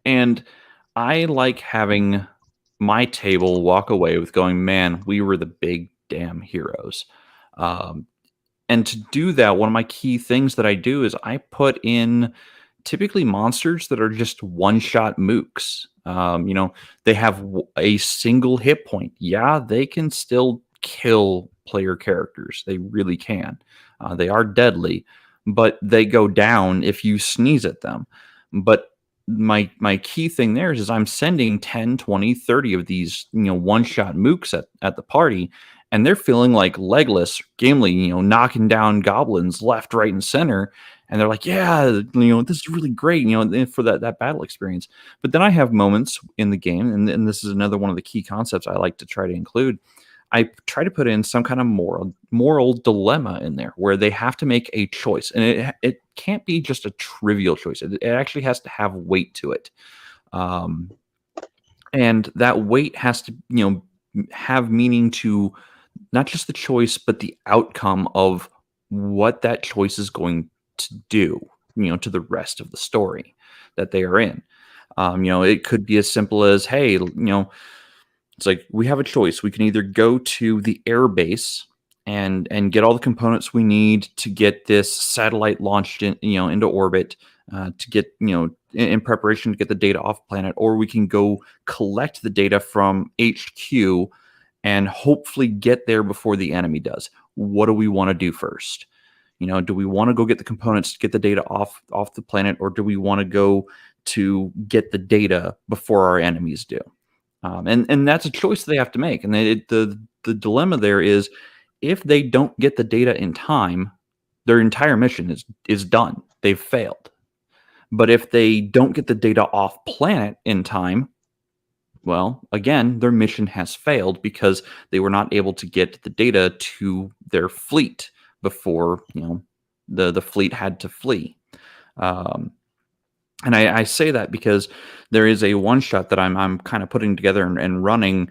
And I like having my table walk away with going, man, we were the big damn heroes. And to do that, one of my key things that I do is I put in typically monsters that are just one-shot mooks. They have a single hit point. Yeah, they can still kill player characters. They really can. They are deadly, but they go down if you sneeze at them. But my key thing there is I'm sending 10, 20, 30 of these, one-shot mooks at the party, and they're feeling like Legolas, Gimli, knocking down goblins left, right, and center. And they're like, yeah, this is really great, for that battle experience. But then I have moments in the game, and this is another one of the key concepts I like to try to include. I try to put in some kind of moral dilemma in there where they have to make a choice. And it can't be just a trivial choice. It actually has to have weight to it. And that weight has to, have meaning to not just the choice, but the outcome of what that choice is going to do, to the rest of the story that they are in. It could be as simple as, hey, it's like we have a choice. We can either go to the air base and get all the components we need to get this satellite launched into orbit, to get in preparation to get the data off planet, or we can go collect the data from HQ and hopefully get there before the enemy does. What do we want to do first? Do we want to go get the components to get the data off the planet, or do we want to go to get the data before our enemies do? And that's a choice they have to make. And the dilemma there is, if they don't get the data in time, their entire mission is done. They've failed. But if they don't get the data off planet in time, well, again, their mission has failed because they were not able to get the data to their fleet before the fleet had to flee. And I say that because there is a one shot that I'm kind of putting together and running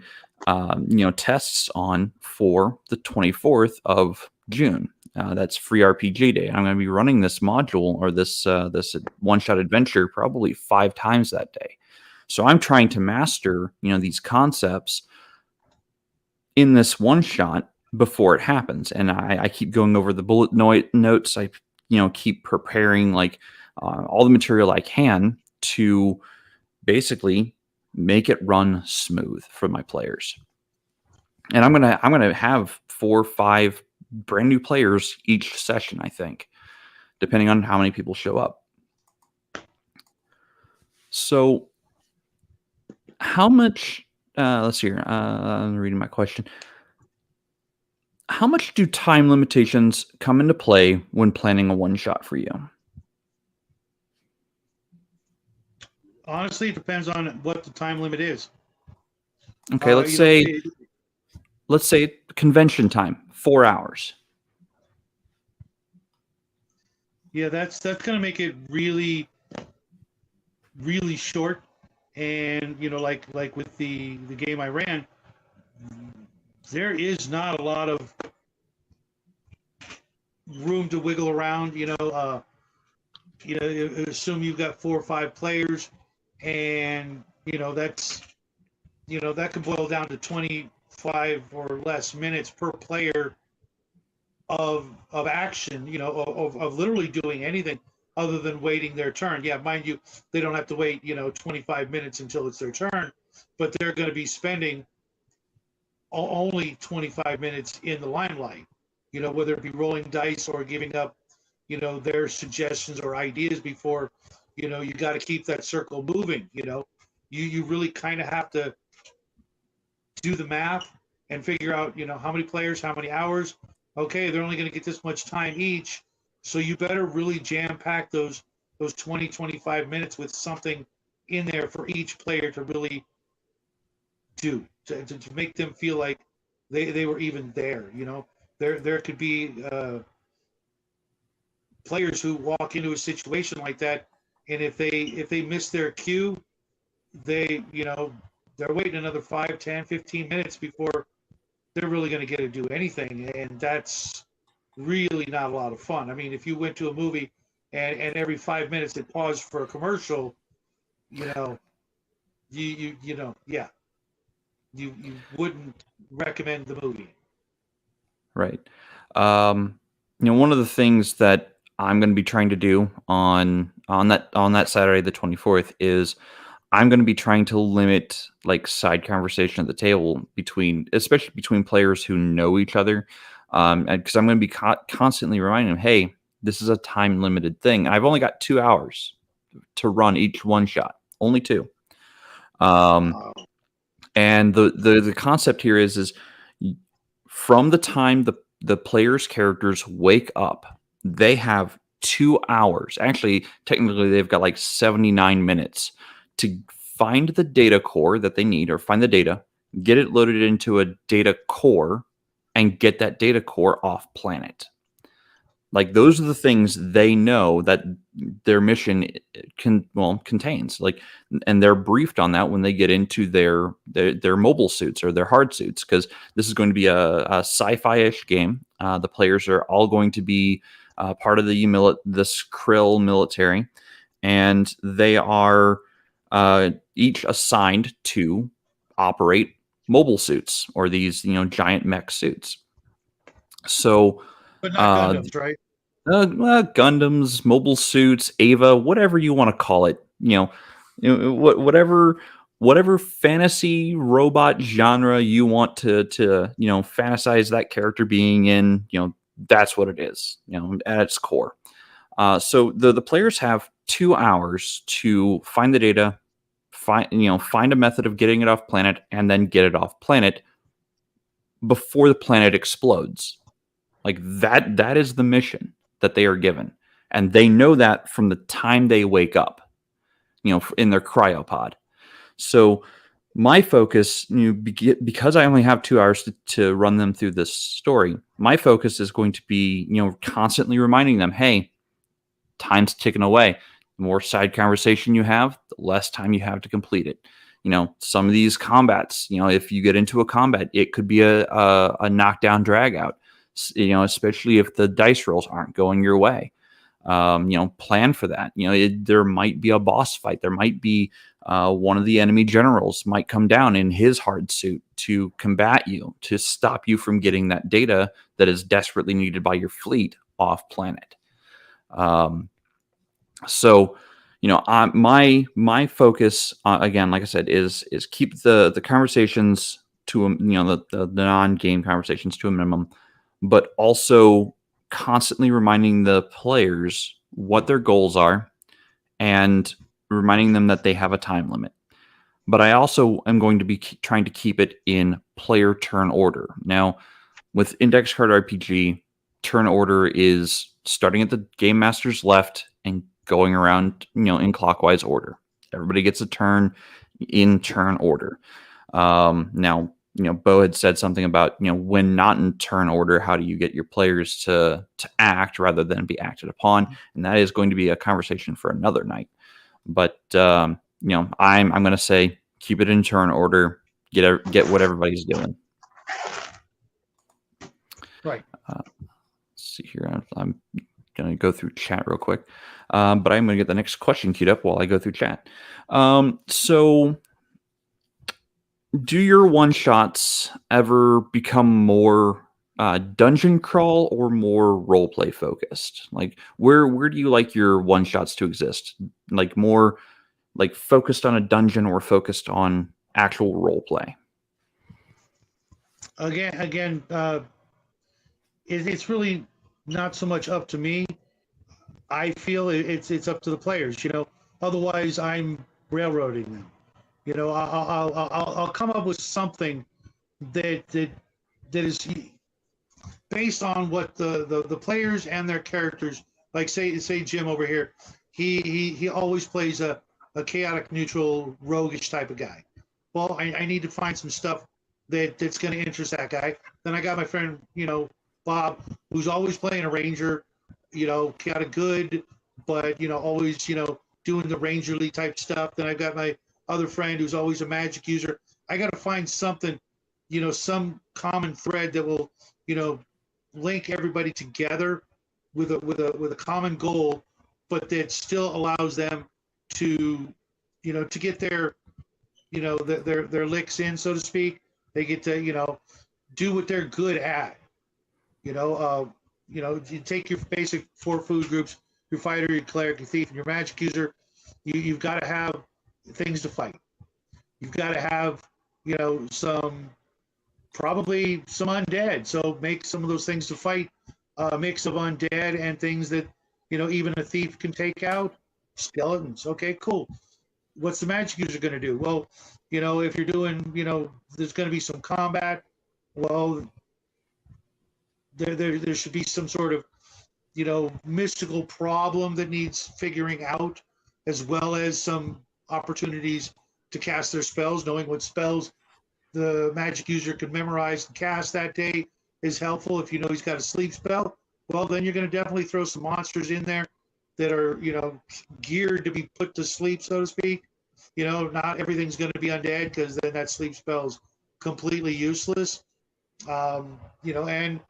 tests on for the 24th of June. That's Free RPG Day. I'm going to be running this module, or this one shot adventure, probably 5 times that day. So I'm trying to master, these concepts in this one shot before it happens. And I keep going over the bullet notes. I, keep preparing like all the material I can to basically make it run smooth for my players. And I'm gonna have 4 or 5 brand new players each session, I think, depending on how many people show up. So how much let's see here. I'm reading my question. How much do time limitations come into play when planning a one shot for you? Honestly, it depends on what the time limit is. Okay, let's say convention time, 4 hours. Yeah, that's going to make it really, really short. And like with the game I ran, there is not a lot of room to wiggle around. Assume you've got 4 or 5 players, and that could boil down to 25 or less minutes per player of action, of literally doing anything other than waiting their turn. Yeah, mind you, they don't have to wait, 25 minutes until it's their turn, but they're going to be spending only 25 minutes in the limelight, whether it be rolling dice or giving up, their suggestions or ideas before, you got to keep that circle moving. You really kind of have to do the math and figure out, how many players, how many hours. Okay, they're only going to get this much time each, so you better really jam pack those 20, 25 minutes with something in there for each player to really do, to make them feel like they were even there. There could be players who walk into a situation like that, and if they miss their cue, they're waiting another 5, 10, 15 minutes before they're really going to get to do anything, and that's really not a lot of fun. I mean, if you went to a movie and every 5 minutes it paused for a commercial, yeah, you wouldn't recommend the movie. Right. One of the things that I'm going to be trying to do on that Saturday the 24th is I'm going to be trying to limit like side conversation at the table especially between players who know each other, because I'm going to be constantly reminding them, hey, this is a time limited thing. I've only got 2 hours to run each one shot, only 2. And the concept here is from the time the players' characters wake up, they have 2 hours. Actually, technically, they've got like 79 minutes to find the data core that they need, or find the data, get it loaded into a data core, and get that data core off planet. Like, those are the things they know that their mission contains. Like, and they're briefed on that when they get into their mobile suits or their hard suits, because this is going to be a sci-fi-ish game. The players are all going to be part of this Krill military, and they are each assigned to operate mobile suits, or these giant mech suits. So. But not Gundams, right? Gundams, mobile suits, Ava, whatever you want to call it. Whatever fantasy robot genre you want to fantasize that character being in. That's what it is. At its core. So the players have 2 hours to find the data, find a method of getting it off planet, and then get it off planet before the planet explodes. Like that is the mission that they are given, and they know that from the time they wake up, in their cryopod. So my focus, because I only have 2 hours to run them through this story, my focus is going to be, constantly reminding them, hey, time's ticking away. The more side conversation you have, the less time you have to complete it. Some of these combats, if you get into a combat, it could be a knockdown drag out. Especially if the dice rolls aren't going your way. Plan for that. There might be a boss fight. There might be one of the enemy generals might come down in his hard suit to combat you, to stop you from getting that data that is desperately needed by your fleet off planet. So, my focus, again, like I said, is keep the conversations to the non-game conversations to a minimum, but also constantly reminding the players what their goals are and reminding them that they have a time limit. But I also am going to be trying to keep it in player turn order. Now, with Index Card RPG, turn order is starting at the game master's left and going around, in clockwise order. Everybody gets a turn in turn order. Now, Bo had said something about, when not in turn order, how do you get your players to act rather than be acted upon? And that is going to be a conversation for another night. But I'm going to say keep it in turn order. Get what everybody's doing. Right. Let's see here. I'm going to go through chat real quick, but I'm going to get the next question queued up while I go through chat. So, do your one shots ever become more dungeon crawl or more role play focused? Like, where do you like your one shots to exist? Like more like focused on a dungeon or focused on actual role play? Again, it's really not so much up to me. I feel it's up to the players. Otherwise I'm railroading them. I'll come up with something that is based on what the players and their characters like. Say Jim over here, he always plays a chaotic neutral roguish type of guy. Well, I need to find some stuff that's going to interest that guy. Then I got my friend, Bob, who's always playing a ranger, chaotic good, but always doing the rangerly type stuff. Then I've got my other friend who's always a magic user. I got to find something, some common thread that will, link everybody together with a common goal, but that still allows them to, to get their, their licks in, so to speak. They get to, do what they're good at. You take your basic 4 food groups: your fighter, your cleric, your thief, and your magic user. You've got to have things to fight. You've got to have, probably some undead. So make some of those things to fight a mix of undead and things that, even a thief can take out. Skeletons. Okay, cool. What's the magic user going to do? Well, if you're doing, there's going to be some combat. Well, there should be some sort of, mystical problem that needs figuring out, as well as some opportunities to cast their spells. Knowing what spells the magic user can memorize and cast that day is helpful. If he's got a sleep spell, well, then you're going to definitely throw some monsters in there that are, geared to be put to sleep, so to speak. Not everything's going to be undead, because then that sleep spell is completely useless. And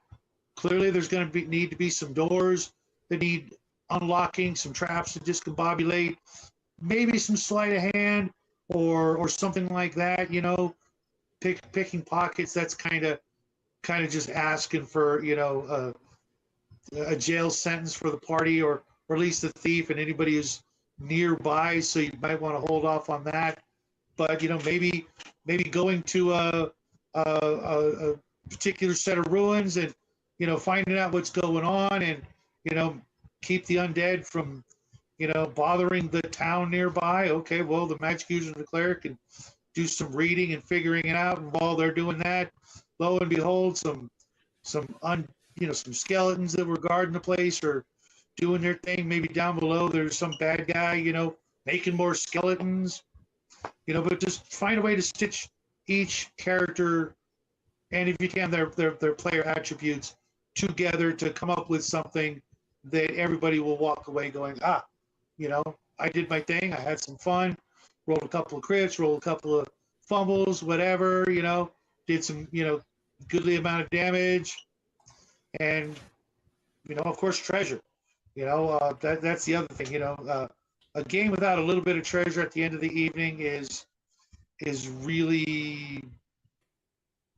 clearly there's going to need to be some doors that need unlocking, some traps to discombobulate, maybe some sleight of hand or something like that. Picking pockets. That's kind of just asking for a jail sentence for the party, or at least the thief and anybody who's nearby. So you might want to hold off on that. But maybe going to a particular set of ruins and finding out what's going on, and keep the undead from bothering the town nearby. Okay, well, the magic user and the cleric can do some reading and figuring it out, and while they're doing that, lo and behold, some skeletons that were guarding the place are doing their thing. Maybe down below there's some bad guy, making more skeletons. But just find a way to stitch each character, and if you can, their player attributes together to come up with something that everybody will walk away going, I did my thing. I had some fun, rolled a couple of crits, rolled a couple of fumbles, whatever, did some, goodly amount of damage, and, of course, treasure. That's the other thing. A game without a little bit of treasure at the end of the evening is really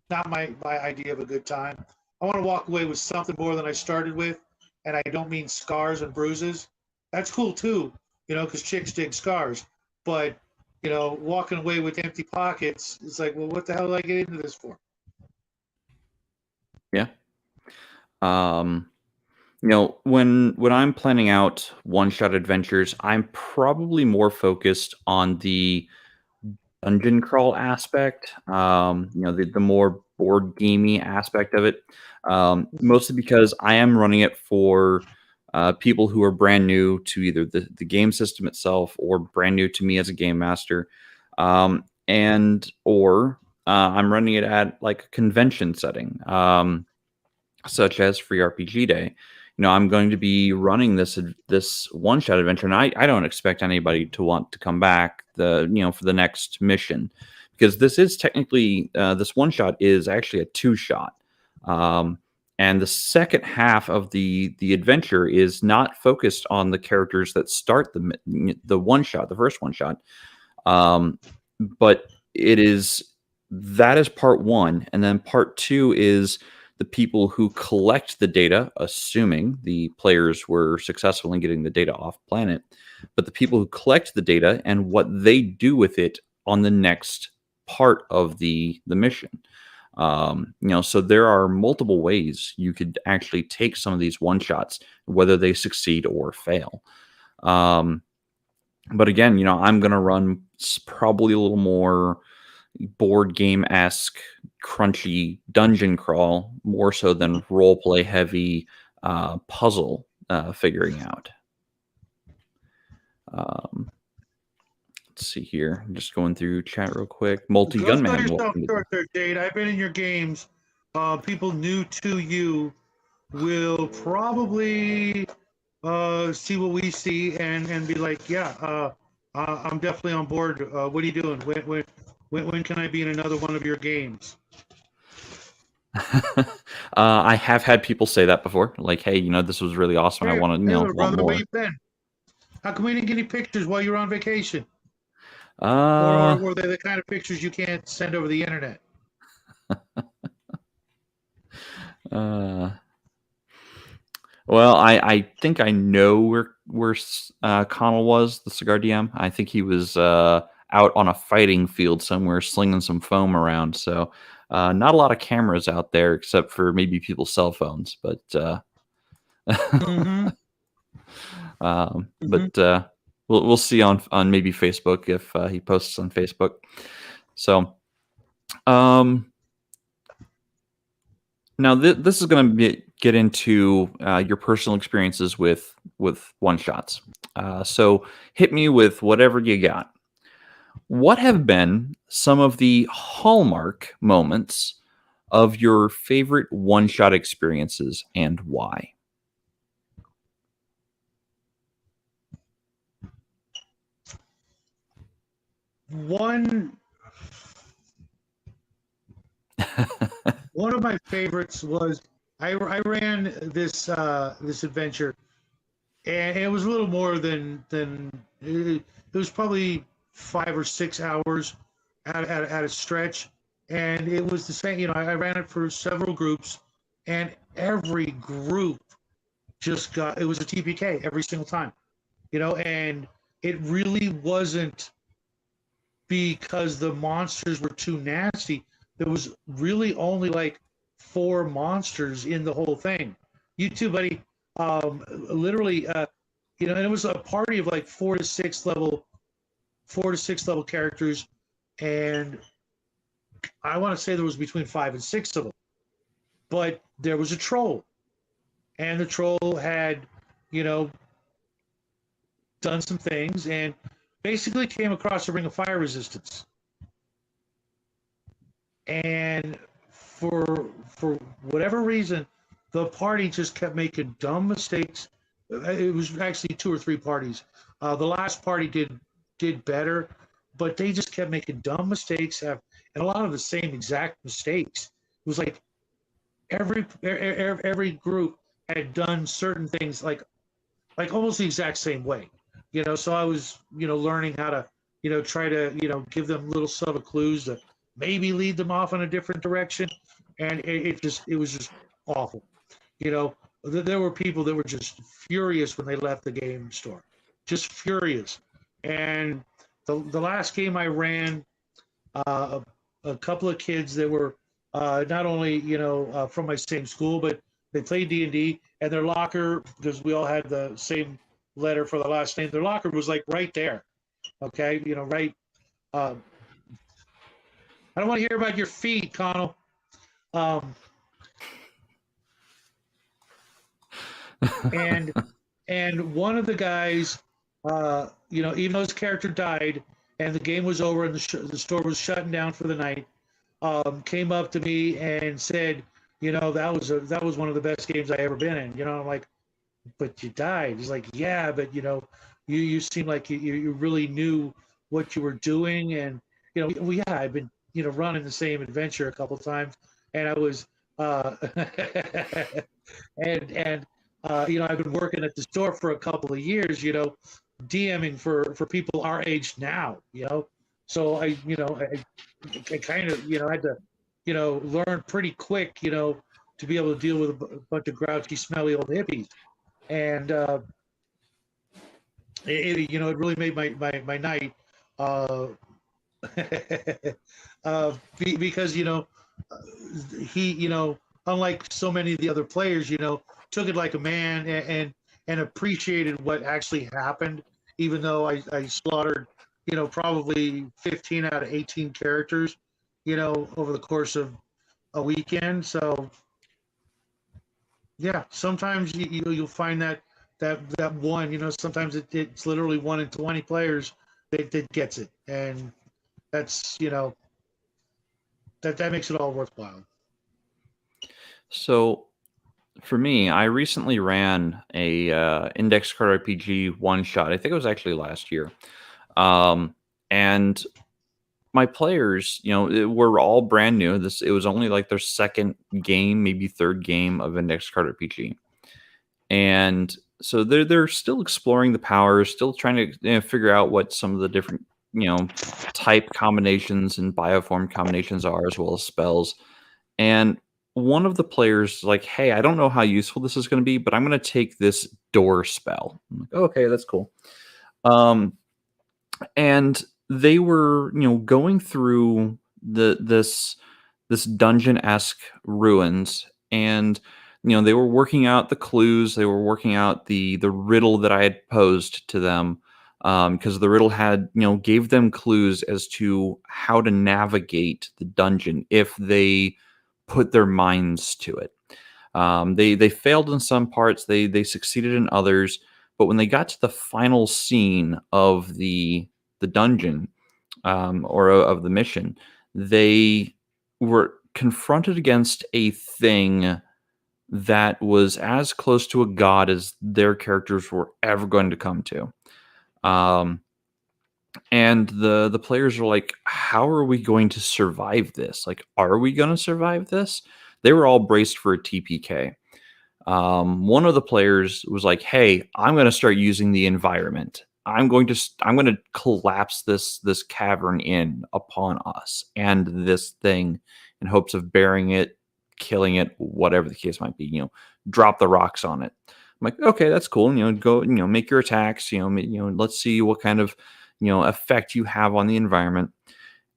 not my idea of a good time. I want to walk away with something more than I started with, and I don't mean scars and bruises. that's cool too, because chicks dig scars. But walking away with empty pockets, it's like, well, what the hell did I get into this for? Yeah. Um, when I'm planning out one-shot adventures, I'm probably more focused on the dungeon crawl aspect. The more board gamey aspect of it. Mostly because I am running it for people who are brand new to either the game system itself or brand new to me as a game master, and or I'm running it at like a convention setting. Such as Free RPG Day. I'm going to be running this one shot adventure, and I don't expect anybody to want to come back for the next mission, because this is technically this one shot is actually a two shot, and the second half of the adventure is not focused on the characters that start the one shot, the first one shot, but that is part one, and then part two is the people who collect the data, assuming the players were successful in getting the data off planet, but the people who collect the data and what they do with it on the next part of the mission. So there are multiple ways you could actually take some of these one shots, whether they succeed or fail. But again, I'm going to run probably a little more board game-esque, crunchy dungeon crawl, more so than role play heavy puzzle figuring out. Let's see here. I'm just going through chat real quick. Multi Go sell Gunman. yourself short there, Jade. I've been in your games. People new to you will probably see what we see and be like, yeah, I'm definitely on board. What are you doing? When can I be in another one of your games? I have had people say that before. Like, hey, this was really awesome. Hey, I want to, brother, want more. where you been? How come we didn't get any pictures while you were on vacation? Uh, or were they the kind of pictures you can't send over the internet? Well, I think I know where Connell was, the cigar DM. I think he was out on a fighting field somewhere, slinging some foam around. So, not a lot of cameras out there, except for maybe people's cell phones. But, Mm-hmm. but we'll see on maybe Facebook if he posts on Facebook. So, now this is going to get into your personal experiences with one shots. So hit me with whatever you got. What have been some of the hallmark moments of your favorite one shot experiences and why? One of my favorites was I ran this adventure, and it was a little more than it was probably 5 or 6 hours at a stretch, and it was the same. I ran it for several groups, and every group it was a TPK every single time, and it really wasn't because the monsters were too nasty. There was really only like 4 monsters in the whole thing. You too, buddy. Literally, and it was a party of like 4 to 6 level characters, and I want to say there was between 5 and 6 of them. But there was a troll, and the troll had, done some things, and basically came across a ring of fire resistance. And for whatever reason, the party just kept making dumb mistakes. It was actually 2 or 3 parties. The last party did better, but they just kept making dumb mistakes, and a lot of the same exact mistakes. It was like every group had done certain things like almost the exact same way. So I was learning how to try to give them little subtle clues to maybe lead them off in a different direction, and it was just awful. there were people that were just furious when they left the game store, just furious. And the last game I ran, a couple of kids that were not only from my same school, but they played D&D, and their locker, because we all had the same letter for the last name, their locker was like right there. Okay, right. I don't want to hear about your feet, Connell. And one of the guys, even though his character died and the game was over and the store was shutting down for the night, came up to me and said, that was one of the best games I ever been in. I'm like, but you died. He's like, yeah, but you seem like you really knew what you were doing, and I've been running the same adventure a couple times, and I was and I've been working at the store for a couple of years, DMing for people our age now, so I kind of had to learn pretty quick, to be able to deal with a bunch of grouchy, smelly old hippies. And it really made my night, because he unlike so many of the other players, took it like a man, and appreciated what actually happened, even though I slaughtered probably 15 out of 18 characters over the course of a weekend. So yeah, sometimes you'll find that one, sometimes it's literally 1 in 20 players that gets it, and that's that makes it all worthwhile. So for me, I recently ran a index card RPG one shot. I think it was actually last year, and my players, were all brand new. It was only like their second game, maybe third game of index card RPG, and so they're still exploring the powers, still trying to figure out what some of the different type combinations and bioform combinations are, as well as spells. And one of the players is like, hey, I don't know how useful this is going to be, but I'm going to take this door spell. I'm like, okay, that's cool. And they were, going through this dungeon-esque ruins, and they were working out the clues. They were working out the riddle that I had posed to them, because the riddle had gave them clues as to how to navigate the dungeon if they put their minds to it. They failed in some parts. They succeeded in others. But when they got to the final scene of the dungeon, or of the mission, they were confronted against a thing that was as close to a god as their characters were ever going to come to. And the players are like, how are we going to survive this? Like, are we going to survive this? They were all braced for a TPK. One of the players was like, hey, I'm going to start using the environment. I'm going to collapse this cavern in upon us and this thing in hopes of burying it, killing it, whatever the case might be. Drop the rocks on it. I'm like, okay, that's cool. Go, make your attacks. Let's see what kind of effect you have on the environment.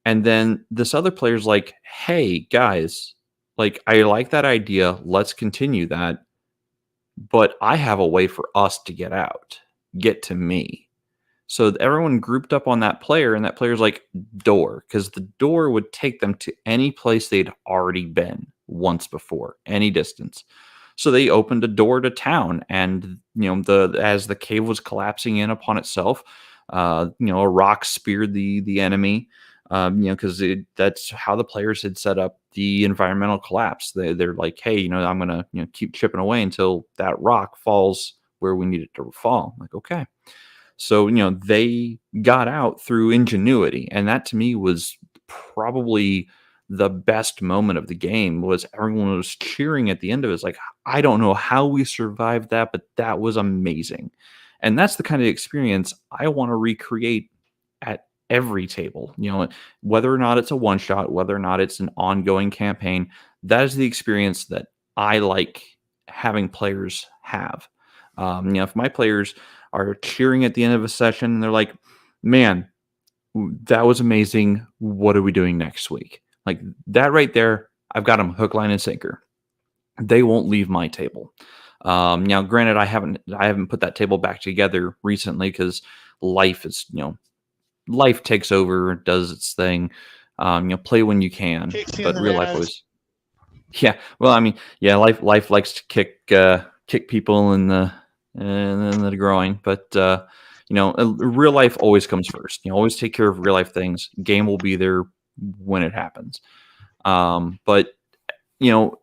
And then this other player's like, hey guys, like, I like that idea. Let's continue that. But I have a way for us to get out. Get to me. So everyone grouped up on that player, and that player's like, door, because the door would take them to any place they'd already been once before, any distance. So they opened a door to town, and as the cave was collapsing in upon itself, a rock speared the enemy, because that's how the players had set up the environmental collapse. They're like, hey, I'm gonna keep chipping away until that rock falls where we need it to fall. I'm like, okay. So, they got out through ingenuity. And that to me was probably the best moment of the game. Was everyone was cheering at the end of it. It's like, I don't know how we survived that, but that was amazing. And that's the kind of experience I want to recreate at every table. Whether or not it's a one shot, whether or not it's an ongoing campaign, that is the experience that I like having players have. If my players are cheering at the end of a session and they're like, man, that was amazing. What are we doing next week? Like that right there, I've got them hook, line, and sinker. They won't leave my table. Now, granted, I haven't put that table back together recently because life takes over, does its thing. Play when you can, Kicks you in but the real life ass. always. Yeah, well, I mean, yeah, life likes to kick people in the groin, but real life always comes first. Always take care of real life things. Game will be there when it happens. But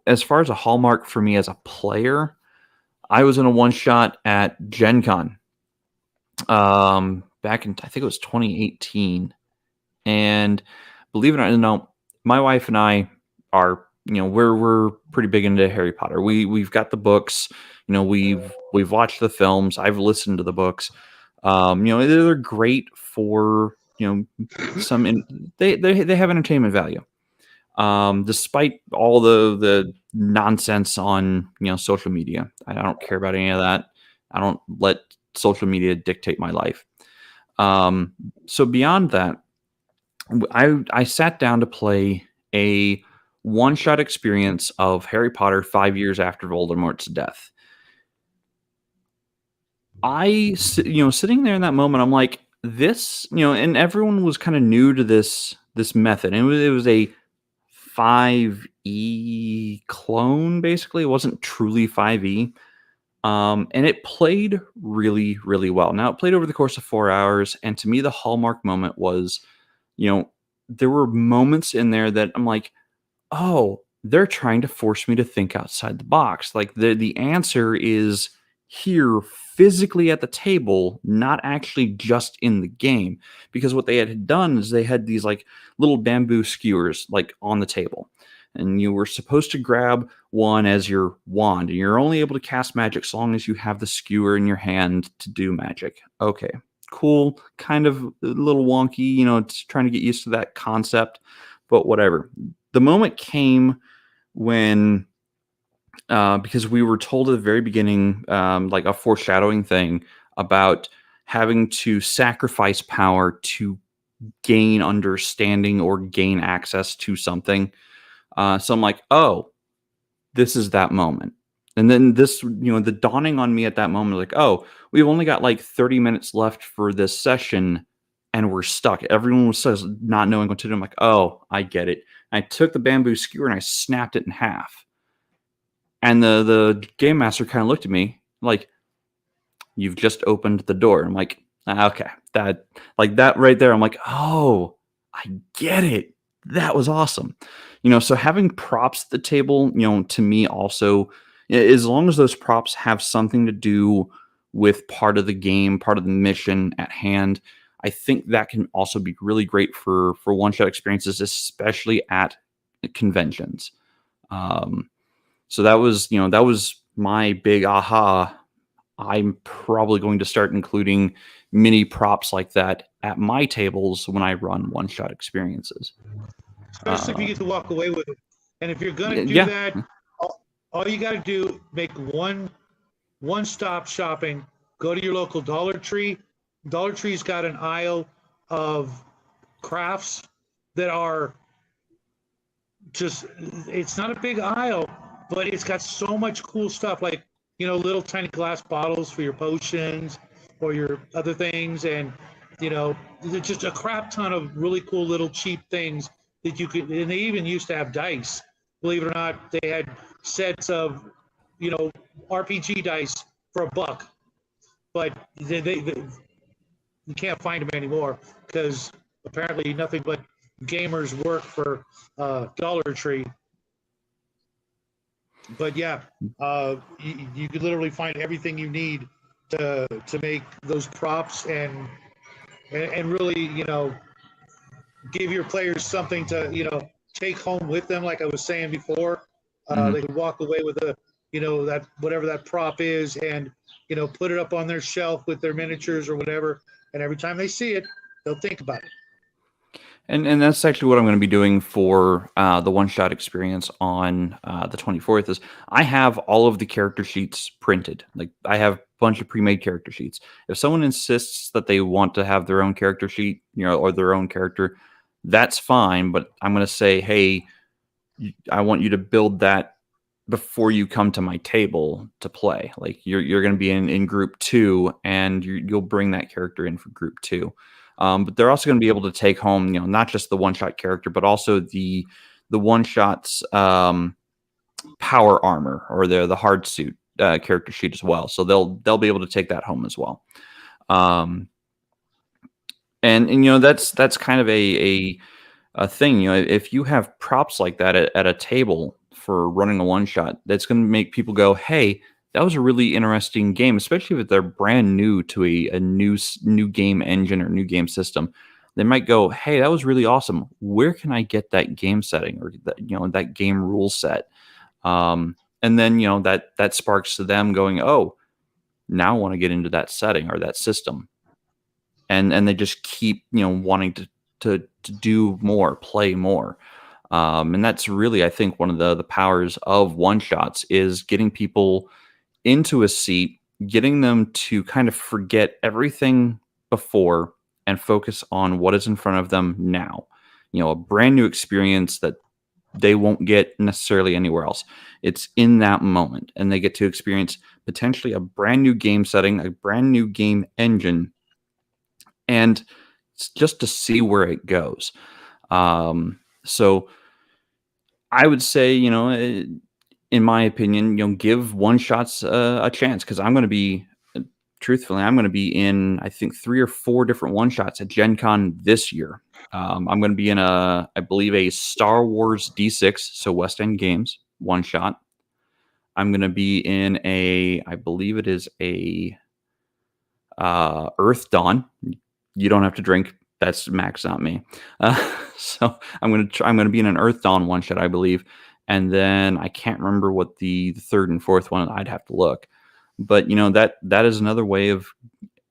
as far as a hallmark for me as a player, I was in a one shot at Gen Con back in, I think it was 2018, and believe it or not, my wife and I are, we're pretty big into Harry Potter. We've got the books, we've watched the films. I've listened to the books. They're great for they have entertainment value. Despite all the nonsense on social media, I don't care about any of that. I don't let social media dictate my life. So beyond that, I sat down to play a one-shot experience of Harry Potter 5 years after Voldemort's death. Sitting there in that moment, I'm like, this, and everyone was kind of new to this method. And it was a 5e clone, basically. It wasn't truly 5e. And it played really, really well. Now, it played over the course of 4 hours. And to me, the hallmark moment was, there were moments in there that I'm like, oh, they're trying to force me to think outside the box. Like the answer is here physically at the table, not actually just in the game. Because what they had done is they had these like little bamboo skewers like on the table. And you were supposed to grab one as your wand. And you're only able to cast magic so long as you have the skewer in your hand to do magic. Okay, cool. Kind of a little wonky, it's trying to get used to that concept, but whatever. The moment came when, because we were told at the very beginning, like a foreshadowing thing about having to sacrifice power to gain understanding or gain access to something. So I'm like, oh, this is that moment. And then this, the dawning on me at that moment, like, oh, we've only got like 30 minutes left for this session and we're stuck. Everyone was just not knowing what to do. I'm like, oh, I get it. And I took the bamboo skewer and I snapped it in half. And the game master kind of looked at me like, you've just opened the door. I'm like, okay, that right there. I'm like, oh, I get it. That was awesome. So having props at the table, to me also, as long as those props have something to do with part of the game, part of the mission at hand, I think that can also be really great for one-shot experiences, especially at conventions. So that was my big aha. I'm probably going to start including mini props like that at my tables when I run one-shot experiences. Especially if you get to walk away with it. And if you're going to do that, all you got to do, make one-stop shopping. Go to your local Dollar Tree. Dollar Tree's got an aisle of crafts that are just, it's not a big aisle, but it's got so much cool stuff, like, little tiny glass bottles for your potions or your other things. And, there's just a crap ton of really cool little cheap things that you could, and they even used to have dice. Believe it or not, they had sets of, RPG dice for $1, but they you can't find them anymore because apparently nothing but gamers work for Dollar Tree. But yeah, you could literally find everything you need to make those props and really, give your players something to, take home with them. Like I was saying before, they could walk away with that whatever that prop is, and put it up on their shelf with their miniatures or whatever. And every time they see it, they'll think about it. And that's actually what I'm going to be doing for the one shot experience on the 24th. Is I have all of the character sheets printed. Like I have a bunch of pre-made character sheets. If someone insists that they want to have their own character sheet, or their own character, that's fine. But I'm going to say, hey, I want you to build that before you come to my table to play. Like you're going to be in group 2, and you'll bring that character in for group 2. But they're also going to be able to take home, not just the one shot character, but also the one shot's power armor, or the hard suit character sheet as well. So they'll be able to take that home as well. And that's kind of a thing. If you have props like that at a table for running a one shot, that's going to make people go, hey, that was a really interesting game, especially if they're brand new to a new game engine or new game system. They might go, hey, that was really awesome. Where can I get that game setting, or that game rule set? And then that sparks to them going, oh, now I want to get into that setting or that system, and they just keep wanting to do more, play more. And that's really, I think, one of the powers of one shots is getting people into a seat, getting them to kind of forget everything before and focus on what is in front of them now. A brand new experience that they won't get necessarily anywhere else. It's in that moment, and they get to experience potentially a brand new game setting, a brand new game engine, and it's just to see where it goes. So I would say, in my opinion, give one shots a chance, because I'm going to be, truthfully, I'm going to be in, I think, 3 or 4 different one shots at Gen Con this year. I'm going to be in I believe, a Star Wars D6, so West End Games one shot. I'm going to be in I believe it is a Earth Dawn. You don't have to drink. That's Max, not me. So I'm gonna be in an Earth Dawn one shot, I believe, and then I can't remember what the third and fourth one. I'd have to look, but that is another way of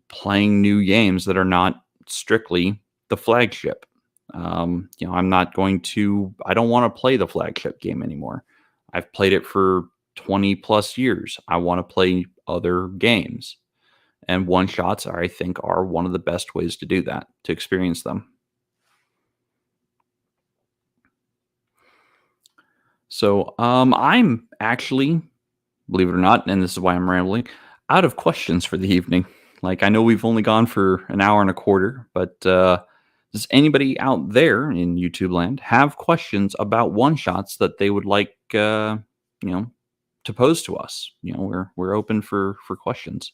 playing new games that are not strictly the flagship. I'm not going to. I don't want to play the flagship game anymore. I've played it for 20 plus years. I want to play other games. And one shots, I think, are one of the best ways to do that, to experience them. So I'm actually, believe it or not, and this is why I'm rambling, out of questions for the evening. Like, I know we've only gone for an hour and a quarter, but does anybody out there in YouTube land have questions about one shots that they would like, to pose to us? We're open for questions.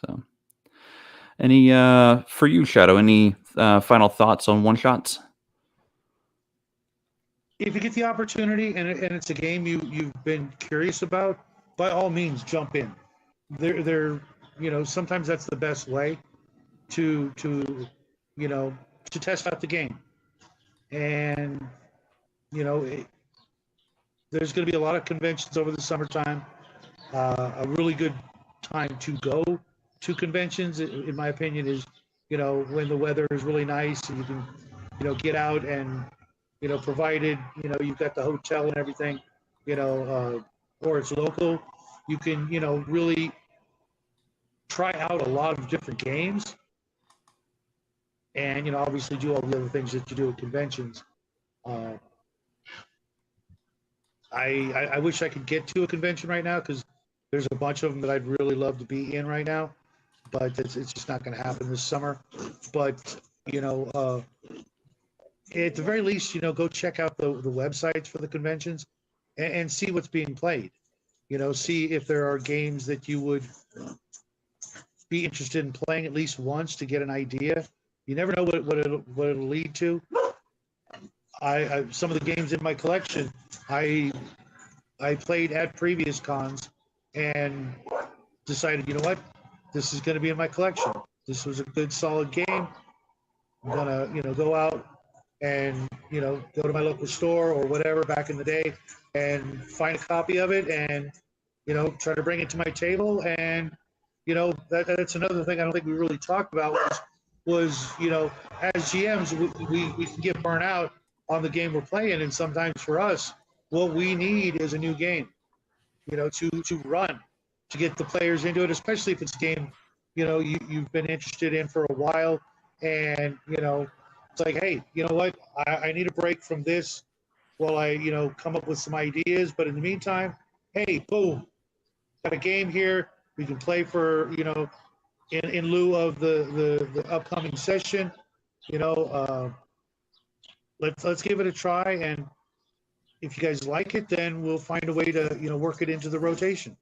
So, any for you, Shadow? Any final thoughts on one shots? If you get the opportunity and it's a game you've been curious about, by all means jump in. They're sometimes that's the best way to test out the game. And there's going to be a lot of conventions over the summertime. A really good time to go to conventions, in my opinion, is when the weather is really nice and you can get out, and provided you've got the hotel and everything, or it's local, you can really try out a lot of different games, and obviously do all the other things that you do at conventions. I wish I could get to a convention right now, because there's a bunch of them that I'd really love to be in right now, but it's just not going to happen this summer. But at the very least, go check out the websites for the conventions, and see what's being played. See if there are games that you would be interested in playing at least once to get an idea. You never know what it'll lead to. I some of the games in my collection, I played at previous cons and decided, what, this is going to be in my collection. This was a good, solid game. I'm gonna, go out and go to my local store or whatever back in the day and find a copy of it, and try to bring it to my table. And that's another thing I don't think we really talked about, was was, as GMs, we can get burnt out on the game we're playing. And sometimes for us, what we need is a new game, to run, to get the players into it, especially if it's a game, you've been interested in for a while. And, it's like, hey, you know what? I need a break from this while I, come up with some ideas. But in the meantime, hey, boom, got a game here. We can play for, in lieu of the upcoming session. Let's give it a try, and if you guys like it, then we'll find a way to work it into the rotation.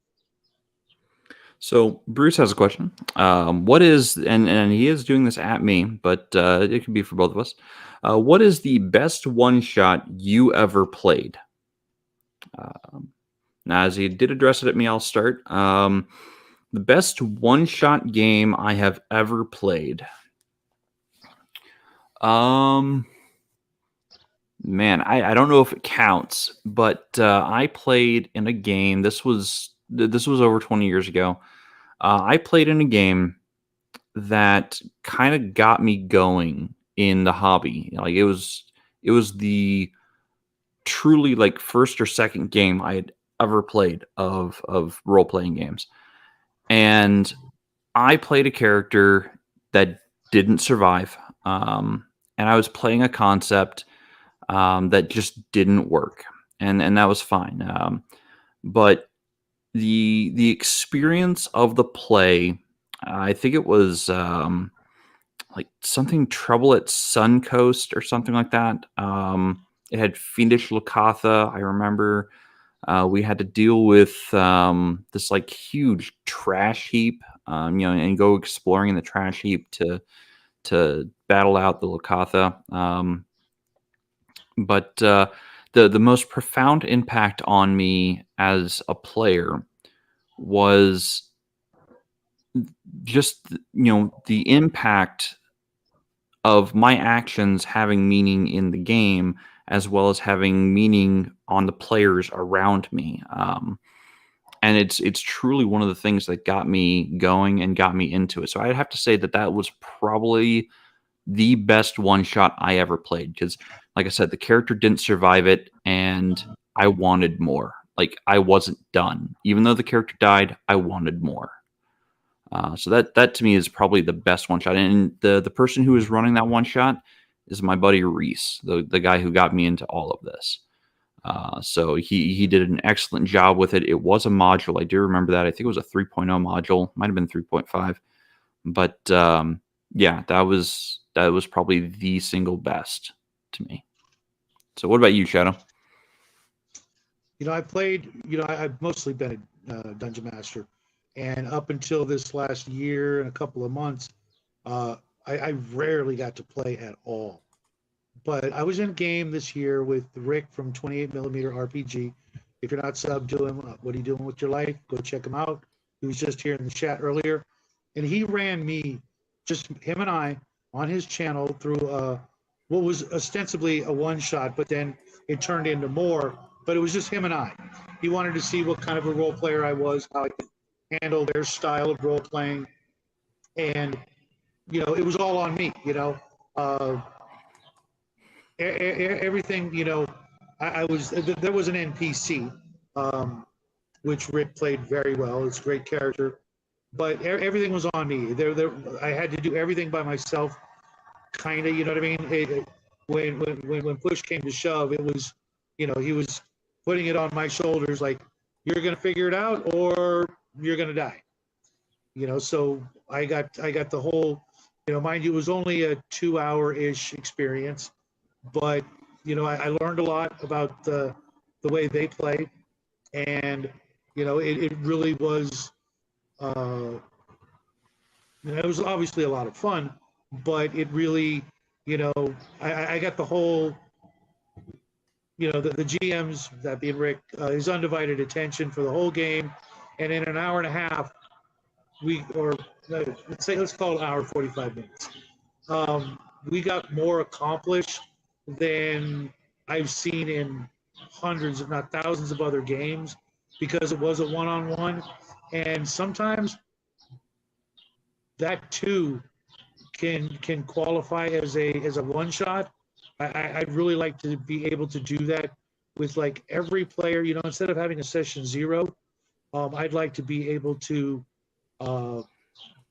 So Bruce has a question. What is, and he is doing this at me, but it could be for both of us. What is the best one shot you ever played? Now, as he did address it at me, I'll start. The best one shot game I have ever played. Man, I don't know if it counts, but I played in a game. This was over 20 years ago. I played in a game that kind of got me going in the hobby. Like it was the truly like first or second game I had ever played of role playing games, and I played a character that didn't survive, and I was playing a concept that just didn't work, and that was fine. But the experience of the play, I think it was like something Trouble at Suncoast or something like that. It had fiendish Lakatha. I remember we had to deal with this like huge trash heap, and go exploring in the trash heap to battle out the Lakatha. But the most profound impact on me as a player was just the impact of my actions having meaning in the game, as well as having meaning on the players around me. And it's truly one of the things that got me going and got me into it. So I'd have to say that was probably the best one shot I ever played, because like I said, the character didn't survive it and I wanted more. Like I wasn't done. Even though the character died, I wanted more. So that to me is probably the best one shot. And the person who is running that one shot is my buddy Reese, the guy who got me into all of this. So he did an excellent job with it. It was a module. I do remember that. I think it was a 3.0 module. Might have been 3.5. But yeah, that was probably the single best to me. So what about you, Shadow? I played, I've mostly been a Dungeon Master. And up until this last year and a couple of months, I rarely got to play at all. But I was in a game this year with Rick from 28mm RPG. If you're not subbed to him, what are you doing with your life? Go check him out. He was just here in the chat earlier. And he ran me, just him and I, on his channel through what was ostensibly a one-shot, but then it turned into more. But it was just him and I. He wanted to see what kind of a role player I was, how I could handle their style of role playing, and it was all on me. Everything. I was there was an NPC, which Rick played very well. It's a great character, but everything was on me. I had to do everything by myself, kind of. You know what I mean? When push came to shove, it was, he was putting it on my shoulders, like, you're gonna figure it out or you're gonna die. So I got the whole, mind you, it was only a 2-hour-ish experience, but I learned a lot about the way they play, and it really was it was obviously a lot of fun, but it really, I got the whole, the GM's, that being Rick, his undivided attention for the whole game. And in an hour and a half, let's call it an hour, 45 minutes. We got more accomplished than I've seen in hundreds, if not thousands, of other games, because it was a one-on-one. And sometimes that too can qualify as a one shot. I'd really like to be able to do that with like every player. Instead of having a session 0, I'd like to be able to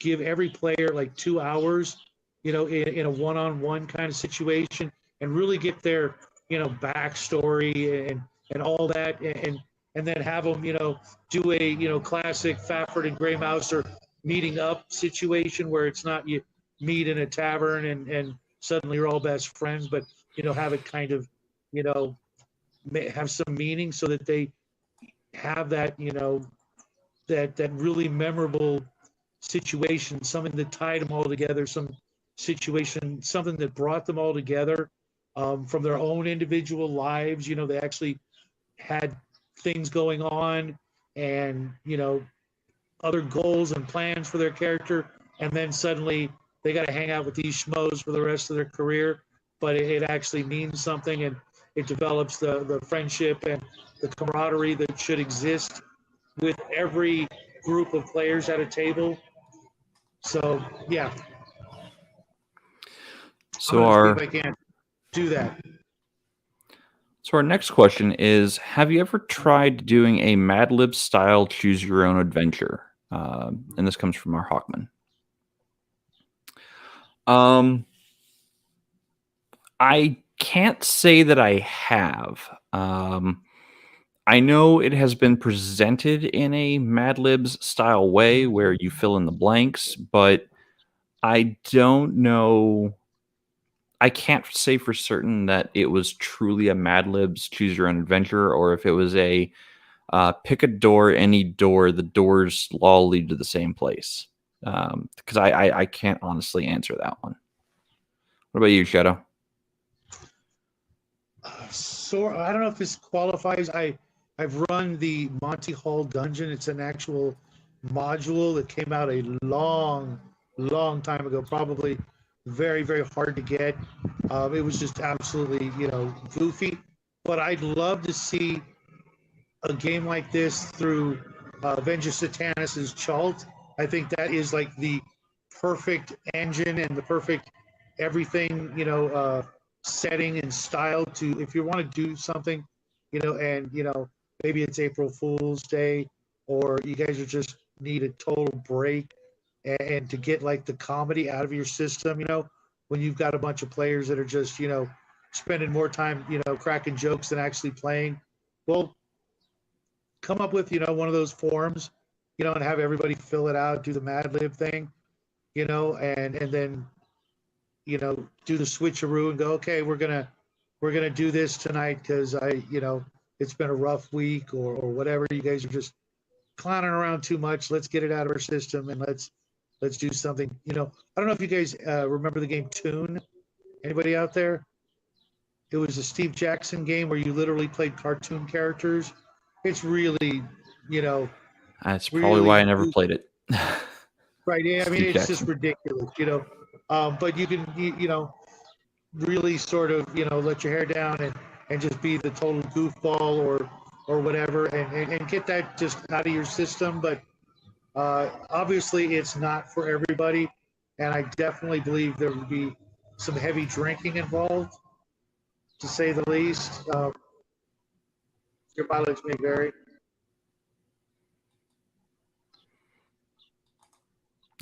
give every player like 2 hours, in a one-on-one kind of situation, and really get their backstory and all that, and then have them do a classic Fafford and Gray Mouse or meeting up situation where it's not you meet in a tavern and suddenly you're all best friends, but have it kind of have some meaning so that they have that that really memorable situation, something that tied them all together, some situation, something that brought them all together, from their own individual lives. They actually had things going on and other goals and plans for their character, and then suddenly they got to hang out with these schmoes for the rest of their career, but it actually means something, and it develops the friendship and the camaraderie that should exist with every group of players at a table. So yeah, So I'm gonna see our if I can do that. so our next question is: have you ever tried doing a Mad Lib style choose your own adventure? And this comes from our Hawkman. I can't say that I have. I know it has been presented in a Mad Libs style way where you fill in the blanks, but I don't know. I can't say for certain that it was truly a Mad Libs choose your own adventure, or if it was a pick a door, any door, the doors all lead to the same place. Because I can't honestly answer that one. What about you, Shadow? So I don't know if this qualifies. I've run the Monty Hall Dungeon. It's an actual module that came out a long time ago, probably very, very hard to get. It was just absolutely, goofy. But I'd love to see a game like this through Venture Satanis's Chult. I think that is like the perfect engine and the perfect everything, setting and style to, if you want to do something, and maybe it's April Fool's Day, or you guys are just need a total break, and to get like the comedy out of your system, when you've got a bunch of players that are just, spending more time, cracking jokes than actually playing. Well, come up with, one of those forms, and have everybody fill it out, do the Mad Lib thing, and then, do the switcheroo and go, okay, we're gonna do this tonight because it's been a rough week, or whatever. You guys are just clowning around too much. Let's get it out of our system and let's do something. I don't know if you guys remember the game Toon. Anybody out there? It was a Steve Jackson game where you literally played cartoon characters. It's really, That's probably really why I never played it. right. Yeah, I mean, Steve it's just Jackson. ridiculous, but you can, really sort of, let your hair down and just be the total goofball or whatever, and get that just out of your system. But obviously, it's not for everybody, and I definitely believe there would be some heavy drinking involved, to say the least. Your mileage may vary.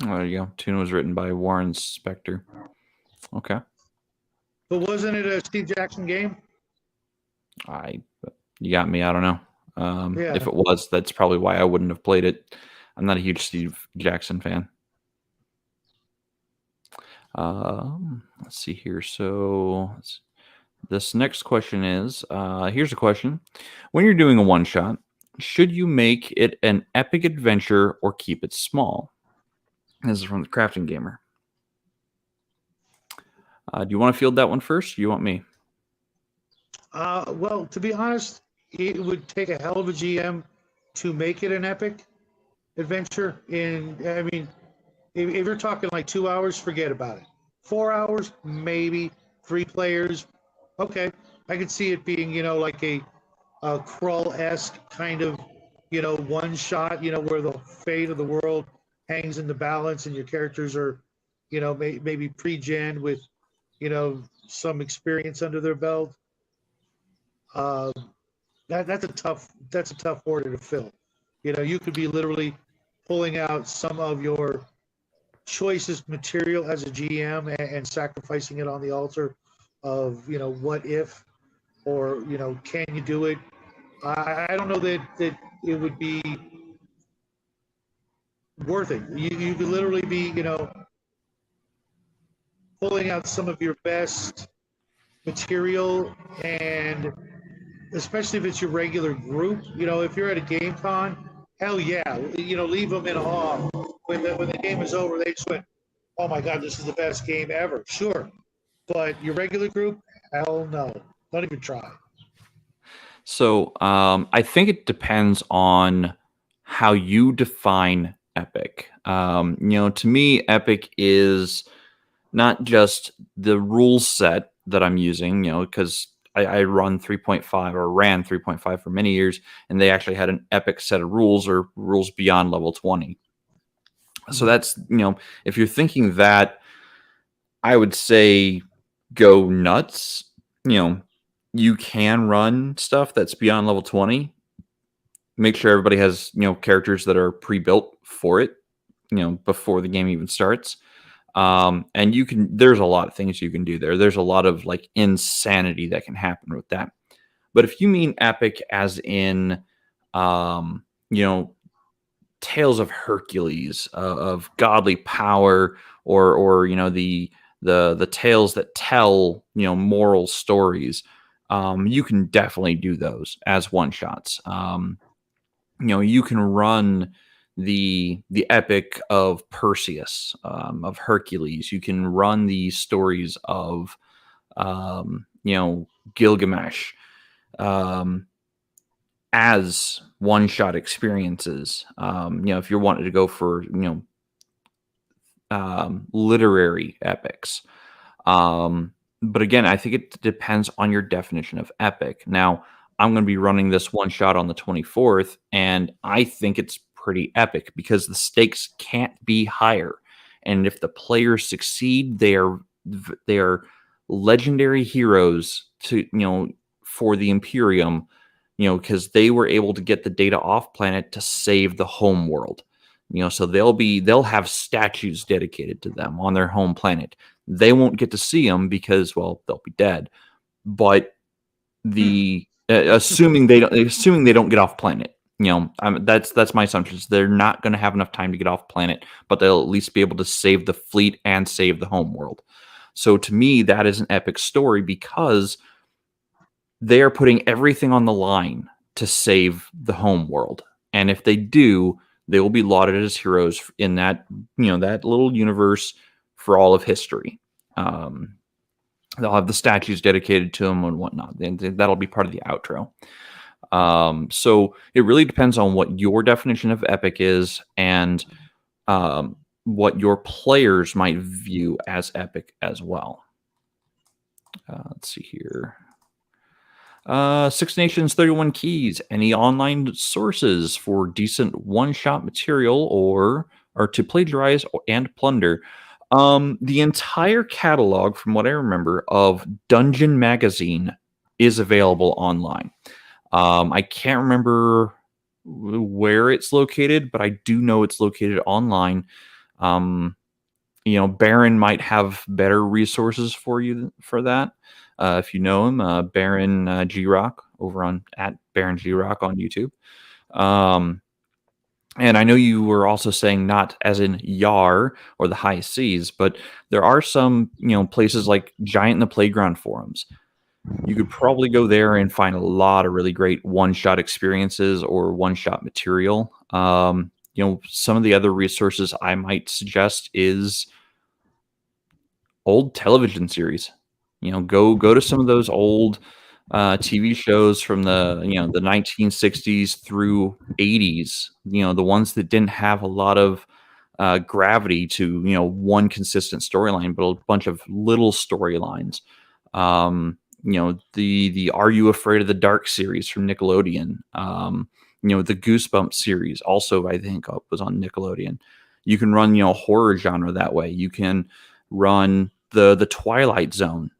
Oh, there you go. Tune was written by Warren Spector. Okay. But wasn't it a Steve Jackson game? You got me. I don't know. Yeah. If it was, that's probably why I wouldn't have played it. I'm not a huge Steve Jackson fan. Let's see here. So this next question is, here's a question. When you're doing a one shot, should you make it an epic adventure or keep it small? This is from the Crafting Gamer. Do you want to field that one first? Or do you want me? Well, to be honest, it would take a hell of a GM to make it an epic adventure. I mean, if you're talking like 2 hours, forget about it. 4 hours, maybe. 3 players, okay. I could see it being, like a Krull-esque kind of, one shot, where the fate of the world hangs in the balance and your characters are, maybe pre-gen with, some experience under their belt. Uh, that's a tough order to fill. You could be literally pulling out some of your choicest material as a GM and sacrificing it on the altar of, what if, or, can you do it? I don't know that it would be worth it. You could literally be, pulling out some of your best material, and especially if it's your regular group, if you're at a game con, hell yeah, leave them in awe. When the game is over, they just went, oh my God, this is the best game ever. Sure. But your regular group, hell no. Don't even try. So I think it depends on how you define epic. To me, epic is not just the rule set that I'm using, because I run 3.5 or ran 3.5 for many years, and they actually had an epic set of rules or rules beyond level 20. So that's, if you're thinking that, I would say go nuts. You can run stuff that's beyond level 20. Make sure everybody has, characters that are pre-built for it, before the game even starts. And there's a lot of things you can do there. There's a lot of like insanity that can happen with that. But if you mean epic as in, tales of Hercules, of godly power, or the tales that tell, moral stories, you can definitely do those as one shots. You can run the epic of Perseus, of Hercules. You can run the stories of Gilgamesh, as one shot experiences. If you're wanting to go for literary epics. But again, I think it depends on your definition of epic. Now, I'm going to be running this one shot on the 24th, and I think it's pretty epic because the stakes can't be higher. And if the players succeed, they are legendary heroes for the Imperium, because they were able to get the data off planet to save the home world. So they'll have statues dedicated to them on their home planet. They won't get to see them because, well, they'll be dead. But assuming they don't get off planet, that's my assumption. They're not going to have enough time to get off planet, but they'll at least be able to save the fleet and save the home world. So to me, that is an epic story because they are putting everything on the line to save the home world. And if they do, they will be lauded as heroes in that, that little universe for all of history. They'll have the statues dedicated to them and whatnot. That'll be part of the outro. So it really depends on what your definition of epic is and what your players might view as epic as well. Let's see here. 6 Nations, 31 Keys. Any online sources for decent one-shot material or to plagiarize and plunder? The entire catalog, from what I remember, of Dungeon Magazine is available online. I can't remember where it's located, but I do know it's located online. Barron might have better resources for you for that. If you know him, Barron G-Rock over at Barron G-Rock on YouTube. And I know you were also saying not as in Yar or the High Seas, but there are some, places like Giant in the Playground forums. You could probably go there and find a lot of really great one-shot experiences or one-shot material. Some of the other resources I might suggest is old television series. Go to some of those old TV shows from the 1960s through 80s. The ones that didn't have a lot of gravity to one consistent storyline, but a bunch of little storylines. The Are You Afraid of the Dark series from Nickelodeon. The Goosebumps series also I think was on Nickelodeon. You can run, horror genre that way. You can run the Twilight Zone,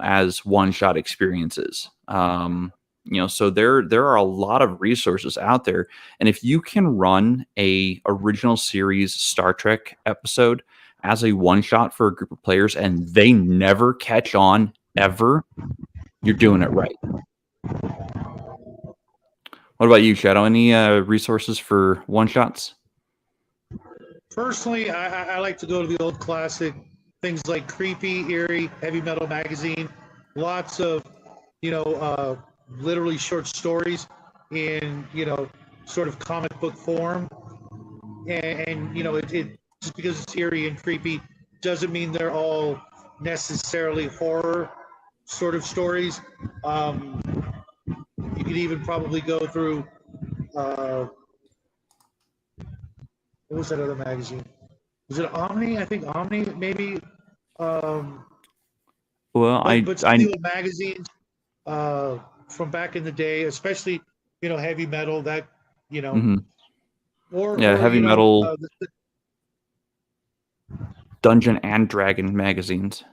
as one-shot experiences. So there are a lot of resources out there, and if you can run a original series Star Trek episode as a one-shot for a group of players and they never catch on ever, you're doing it right. What about you, Shadow? Any resources for one-shots? Personally, I like to go to the old classic things like Creepy, Eerie, Heavy Metal Magazine. Lots of, literally short stories in, sort of comic book form. And it just because it's eerie and creepy doesn't mean they're all necessarily horror sort of stories. You could even probably go through, what was that other magazine? Was it Omni? I think Omni, maybe. Um, Well, but some of the old magazines from back in the day, especially heavy metal. That mhm. or Heavy metal, Dungeon and Dragon magazines.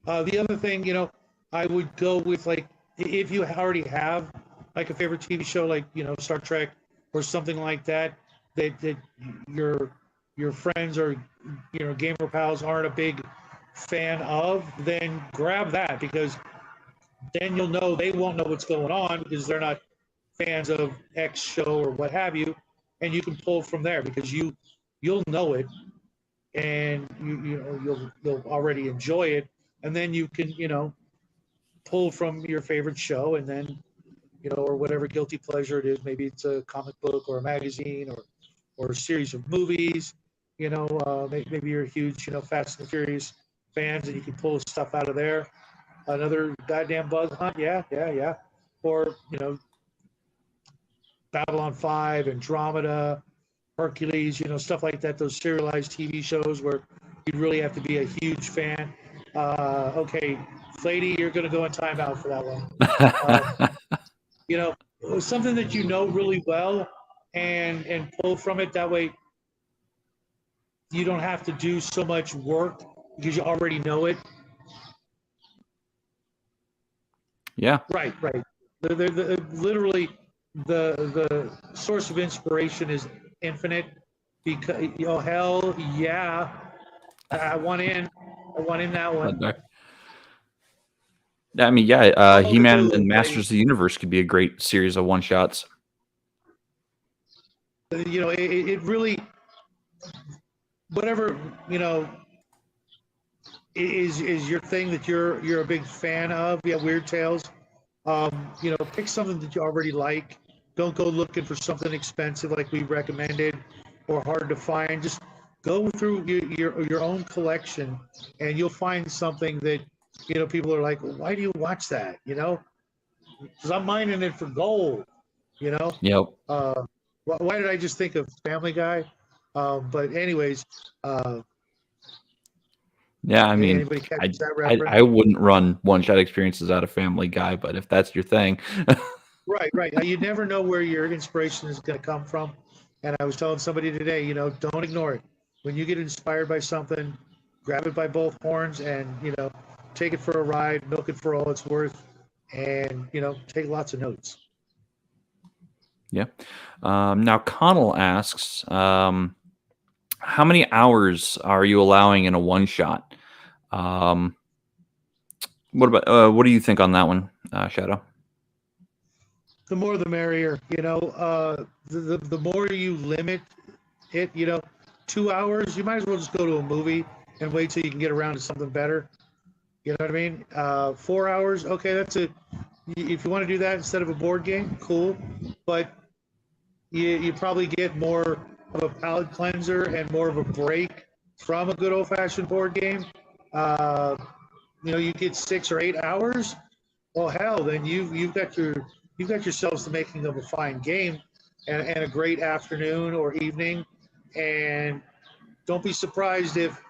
the other thing, I would go with, like, if you already have like a favorite TV show, like Star Trek or something like that, that your friends or gamer pals aren't a big fan of, then grab that, because then you'll know they won't know what's going on because they're not fans of X show or what have you, and you can pull from there because you'll know it, and you'll already enjoy it, and then you can pull from your favorite show, and then or whatever guilty pleasure it is. Maybe it's a comic book or a magazine or a series of movies. Maybe you're a huge Fast and Furious fans, and you can pull stuff out of there. Another goddamn bug hunt, yeah. Or Babylon 5, Andromeda, Hercules, stuff like that. Those serialized TV shows where you really have to be a huge fan. Okay, Flady, you're going to go in timeout for that one. Something that really well, and pull from it. That way, you don't have to do so much work because you already know it. Yeah. Right. Literally, the source of inspiration is infinite. Because hell yeah, I want in that one. I mean, Oh, He-Man and Masters of the Universe could be a great series of one-shots. It really, whatever is your thing that you're a big fan of. Yeah, Weird Tales. Pick something that you already like. Don't go looking for something expensive like we recommended or hard to find. Just go through your own collection, and you'll find something that people are like, well, why do you watch that? Because I'm mining it for gold. Yep. Why did I just think of Family Guy? But anyways. Yeah, I mean, anybody catch that reference? I wouldn't run one-shot experiences out of Family Guy, but if that's your thing. Right. You never know where your inspiration is going to come from. And I was telling somebody today, don't ignore it. When you get inspired by something, grab it by both horns and, take it for a ride, milk it for all it's worth, and, take lots of notes. Yeah. Now, Connell asks, how many hours are you allowing in a one-shot? What do you think on that one, Shadow? The more the merrier. The more you limit it, 2 hours, you might as well just go to a movie and wait till you can get around to something better. You know what I mean? 4 hours, okay, that's it. If you want to do that instead of a board game, cool. But you probably get more of a palate cleanser and more of a break from a good old-fashioned board game. You get 6 or 8 hours. Well, hell, then you've got yourselves the making of a fine game and a great afternoon or evening. And don't be surprised if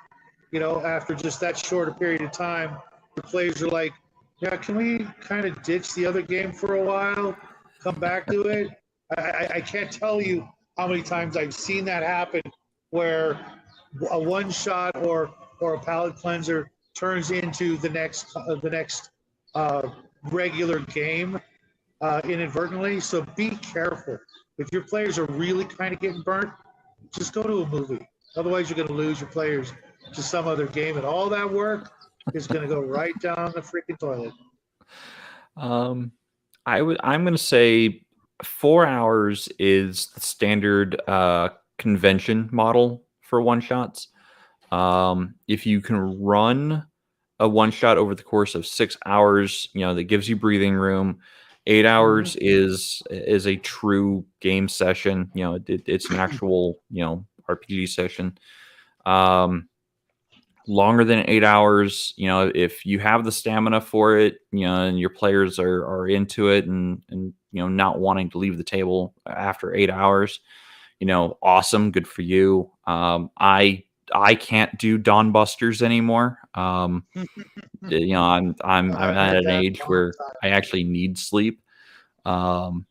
after just that short a period of time, the players are like, yeah, can we kind of ditch the other game for a while, come back to it? I can't tell you how many times I've seen that happen where a one shot or a palate cleanser turns into the next regular game inadvertently. So be careful. If your players are really kind of getting burnt, just go to a movie. Otherwise, you're going to lose your players to some other game, and all that work is going to go right down the freaking toilet. I'm going to say 4 hours is the standard convention model for one shots. If you can run a one shot over the course of 6 hours, that gives you breathing room. 8 hours is a true game session. It's an actual RPG session. Longer than 8 hours, if you have the stamina for it, and your players are into it and not wanting to leave the table after 8 hours, awesome, good for you. I can't do Dawn Busters anymore. I'm at an age where I actually need sleep. I'm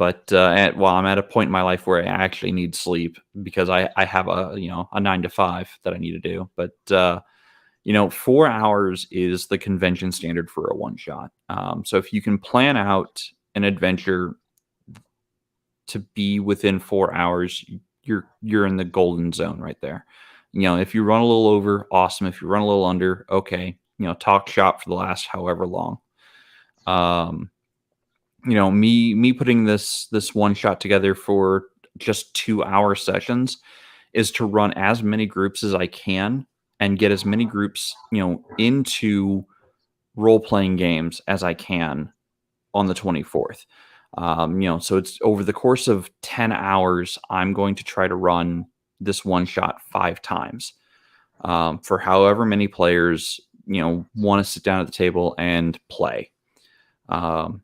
at a point in my life where I actually need sleep because I have a 9 to 5 that I need to do. But 4 hours is the convention standard for a one shot. So if you can plan out an adventure to be within 4 hours, you're in the golden zone right there. If you run a little over, awesome. If you run a little under, okay. Talk shop for the last however long. Me putting this one shot together for just 2 hour sessions is to run as many groups as I can and get as many groups, into role-playing games as I can on the 24th. So it's over the course of 10 hours, I'm going to try to run this one shot 5 times for however many players, want to sit down at the table and play. And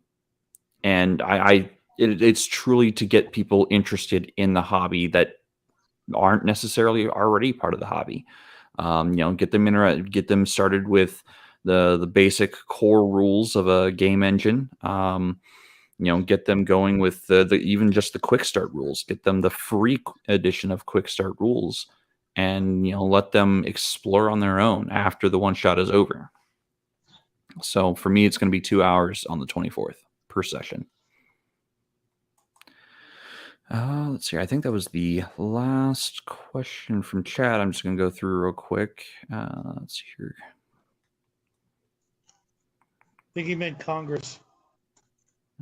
it's truly to get people interested in the hobby that aren't necessarily already part of the hobby. Get them started with the basic core rules of a game engine. Get them going with the even just the quick start rules. Get them the free edition of quick start rules, and let them explore on their own after the one shot is over. So for me, it's going to be 2 hours on the 24th per session. Let's see. I think that was the last question from chat. I'm just going to go through real quick. Let's see here. I think he meant Congress.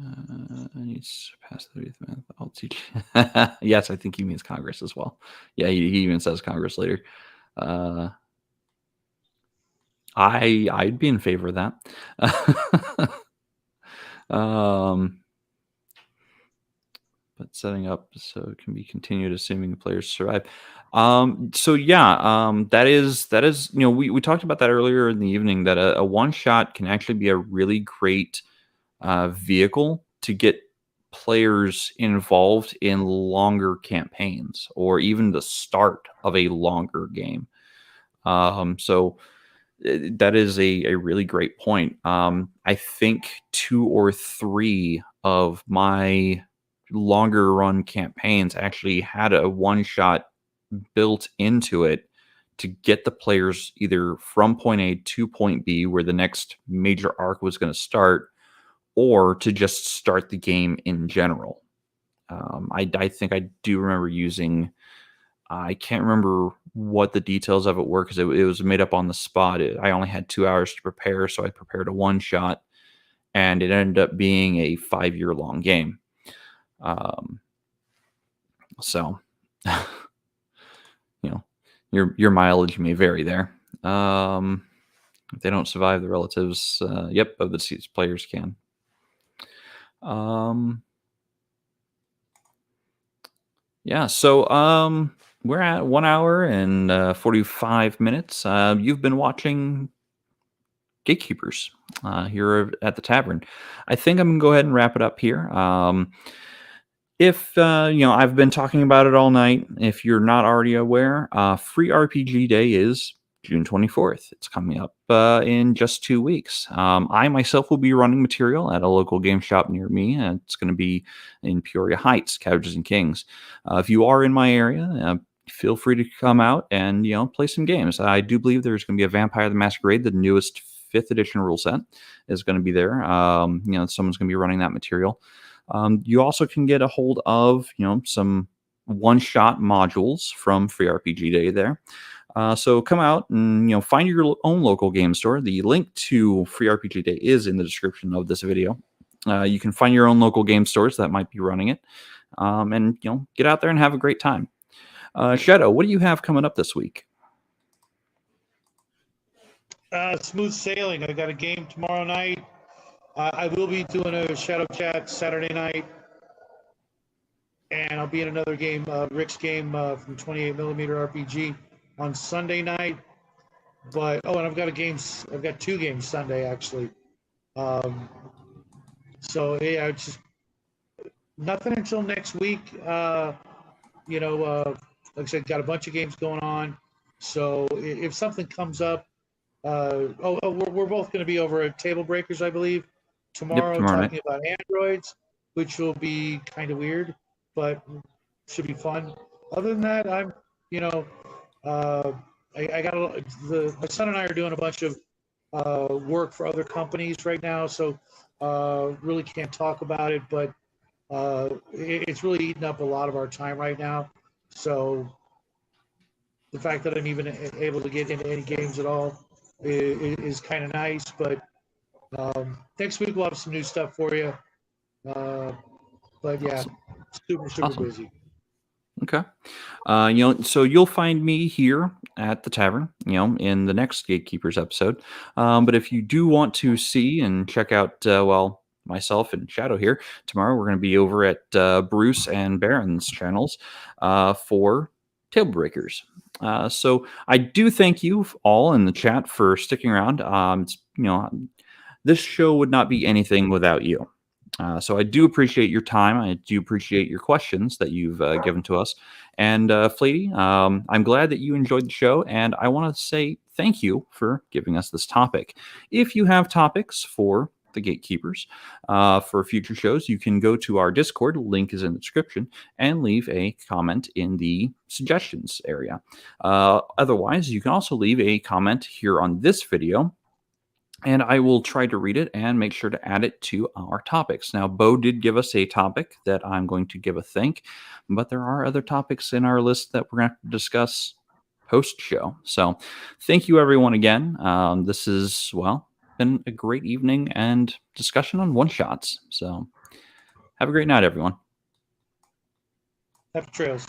I need to pass the 30th month. I'll teach. Yes, I think he means Congress as well. Yeah, he even says Congress later. I'd be in favor of that. But setting up so it can be continued, assuming the players survive. That is we talked about that earlier in the evening, that a one shot can actually be a really great vehicle to get players involved in longer campaigns or even the start of a longer game. So that is a really great point. I think 2 or 3 of my longer run campaigns actually had a one shot built into it to get the players either from point A to point B, where the next major arc was going to start, or to just start the game in general. I think I do remember using, I can't remember what the details of it were because it was made up on the spot. I only had 2 hours to prepare, so I prepared a one shot, and it ended up being a 5-year long game. Your mileage may vary there. If they don't survive, the relatives, of the deceased players can. So we're at 1 hour and 45 minutes. You've been watching Gatekeepers here at the tavern. I think I'm gonna go ahead and wrap it up here. If I've been talking about it all night. If you're not already aware, Free RPG Day is June 24th. It's coming up in just 2 weeks. I myself will be running material at a local game shop near me. It's going to be in Peoria Heights, Couches and Kings. If you are in my area, feel free to come out and play some games. I do believe there's going to be a Vampire the Masquerade, the newest 5th edition rule set, is going to be there. Someone's going to be running that material. You also can get a hold of some one-shot modules from Free RPG Day there. So come out and find your own local game store. The link to Free RPG Day is in the description of this video. You can find your own local game stores that might be running it, and get out there and have a great time. Shadow, what do you have coming up this week? Smooth sailing. I got a game tomorrow night. I will be doing a Shadow Chat Saturday night, and I'll be in another game, Rick's game from 28mm RPG on Sunday night. But and I've got 2 games Sunday actually. So yeah, it's just nothing until next week. Like I said, got a bunch of games going on. So if something comes up, we're both going to be over at Table Breakers, I believe, tomorrow talking about androids, which will be kind of weird, but should be fun. Other than that, I'm, I got my son and I are doing a bunch of work for other companies right now, so really can't talk about it, but it's really eating up a lot of our time right now. So the fact that I'm even able to get into any games at all is kind of nice. But next week we'll have some new stuff for you. But yeah, super Awesome. busy. Okay. So you'll find me here at the tavern, in the next Gatekeepers episode. But if you do want to see and check out, myself and Shadow here, tomorrow we're going to be over at Bruce and Barron's channels for Table Breakers. So I do thank you all in the chat for sticking around. This show would not be anything without you. So I do appreciate your time. I do appreciate your questions that you've given to us. And Flatey, I'm glad that you enjoyed the show. And I want to say thank you for giving us this topic. If you have topics for the Gatekeepers for future shows, you can go to our Discord. Link is in the description, and leave a comment in the suggestions area. Otherwise, you can also leave a comment here on this video, and I will try to read it and make sure to add it to our topics. Now, Bo did give us a topic that I'm going to give a think, but there are other topics in our list that we're going to discuss post-show. So thank you, everyone, again. This is, been a great evening and discussion on one-shots. So have a great night, everyone. Happy trails.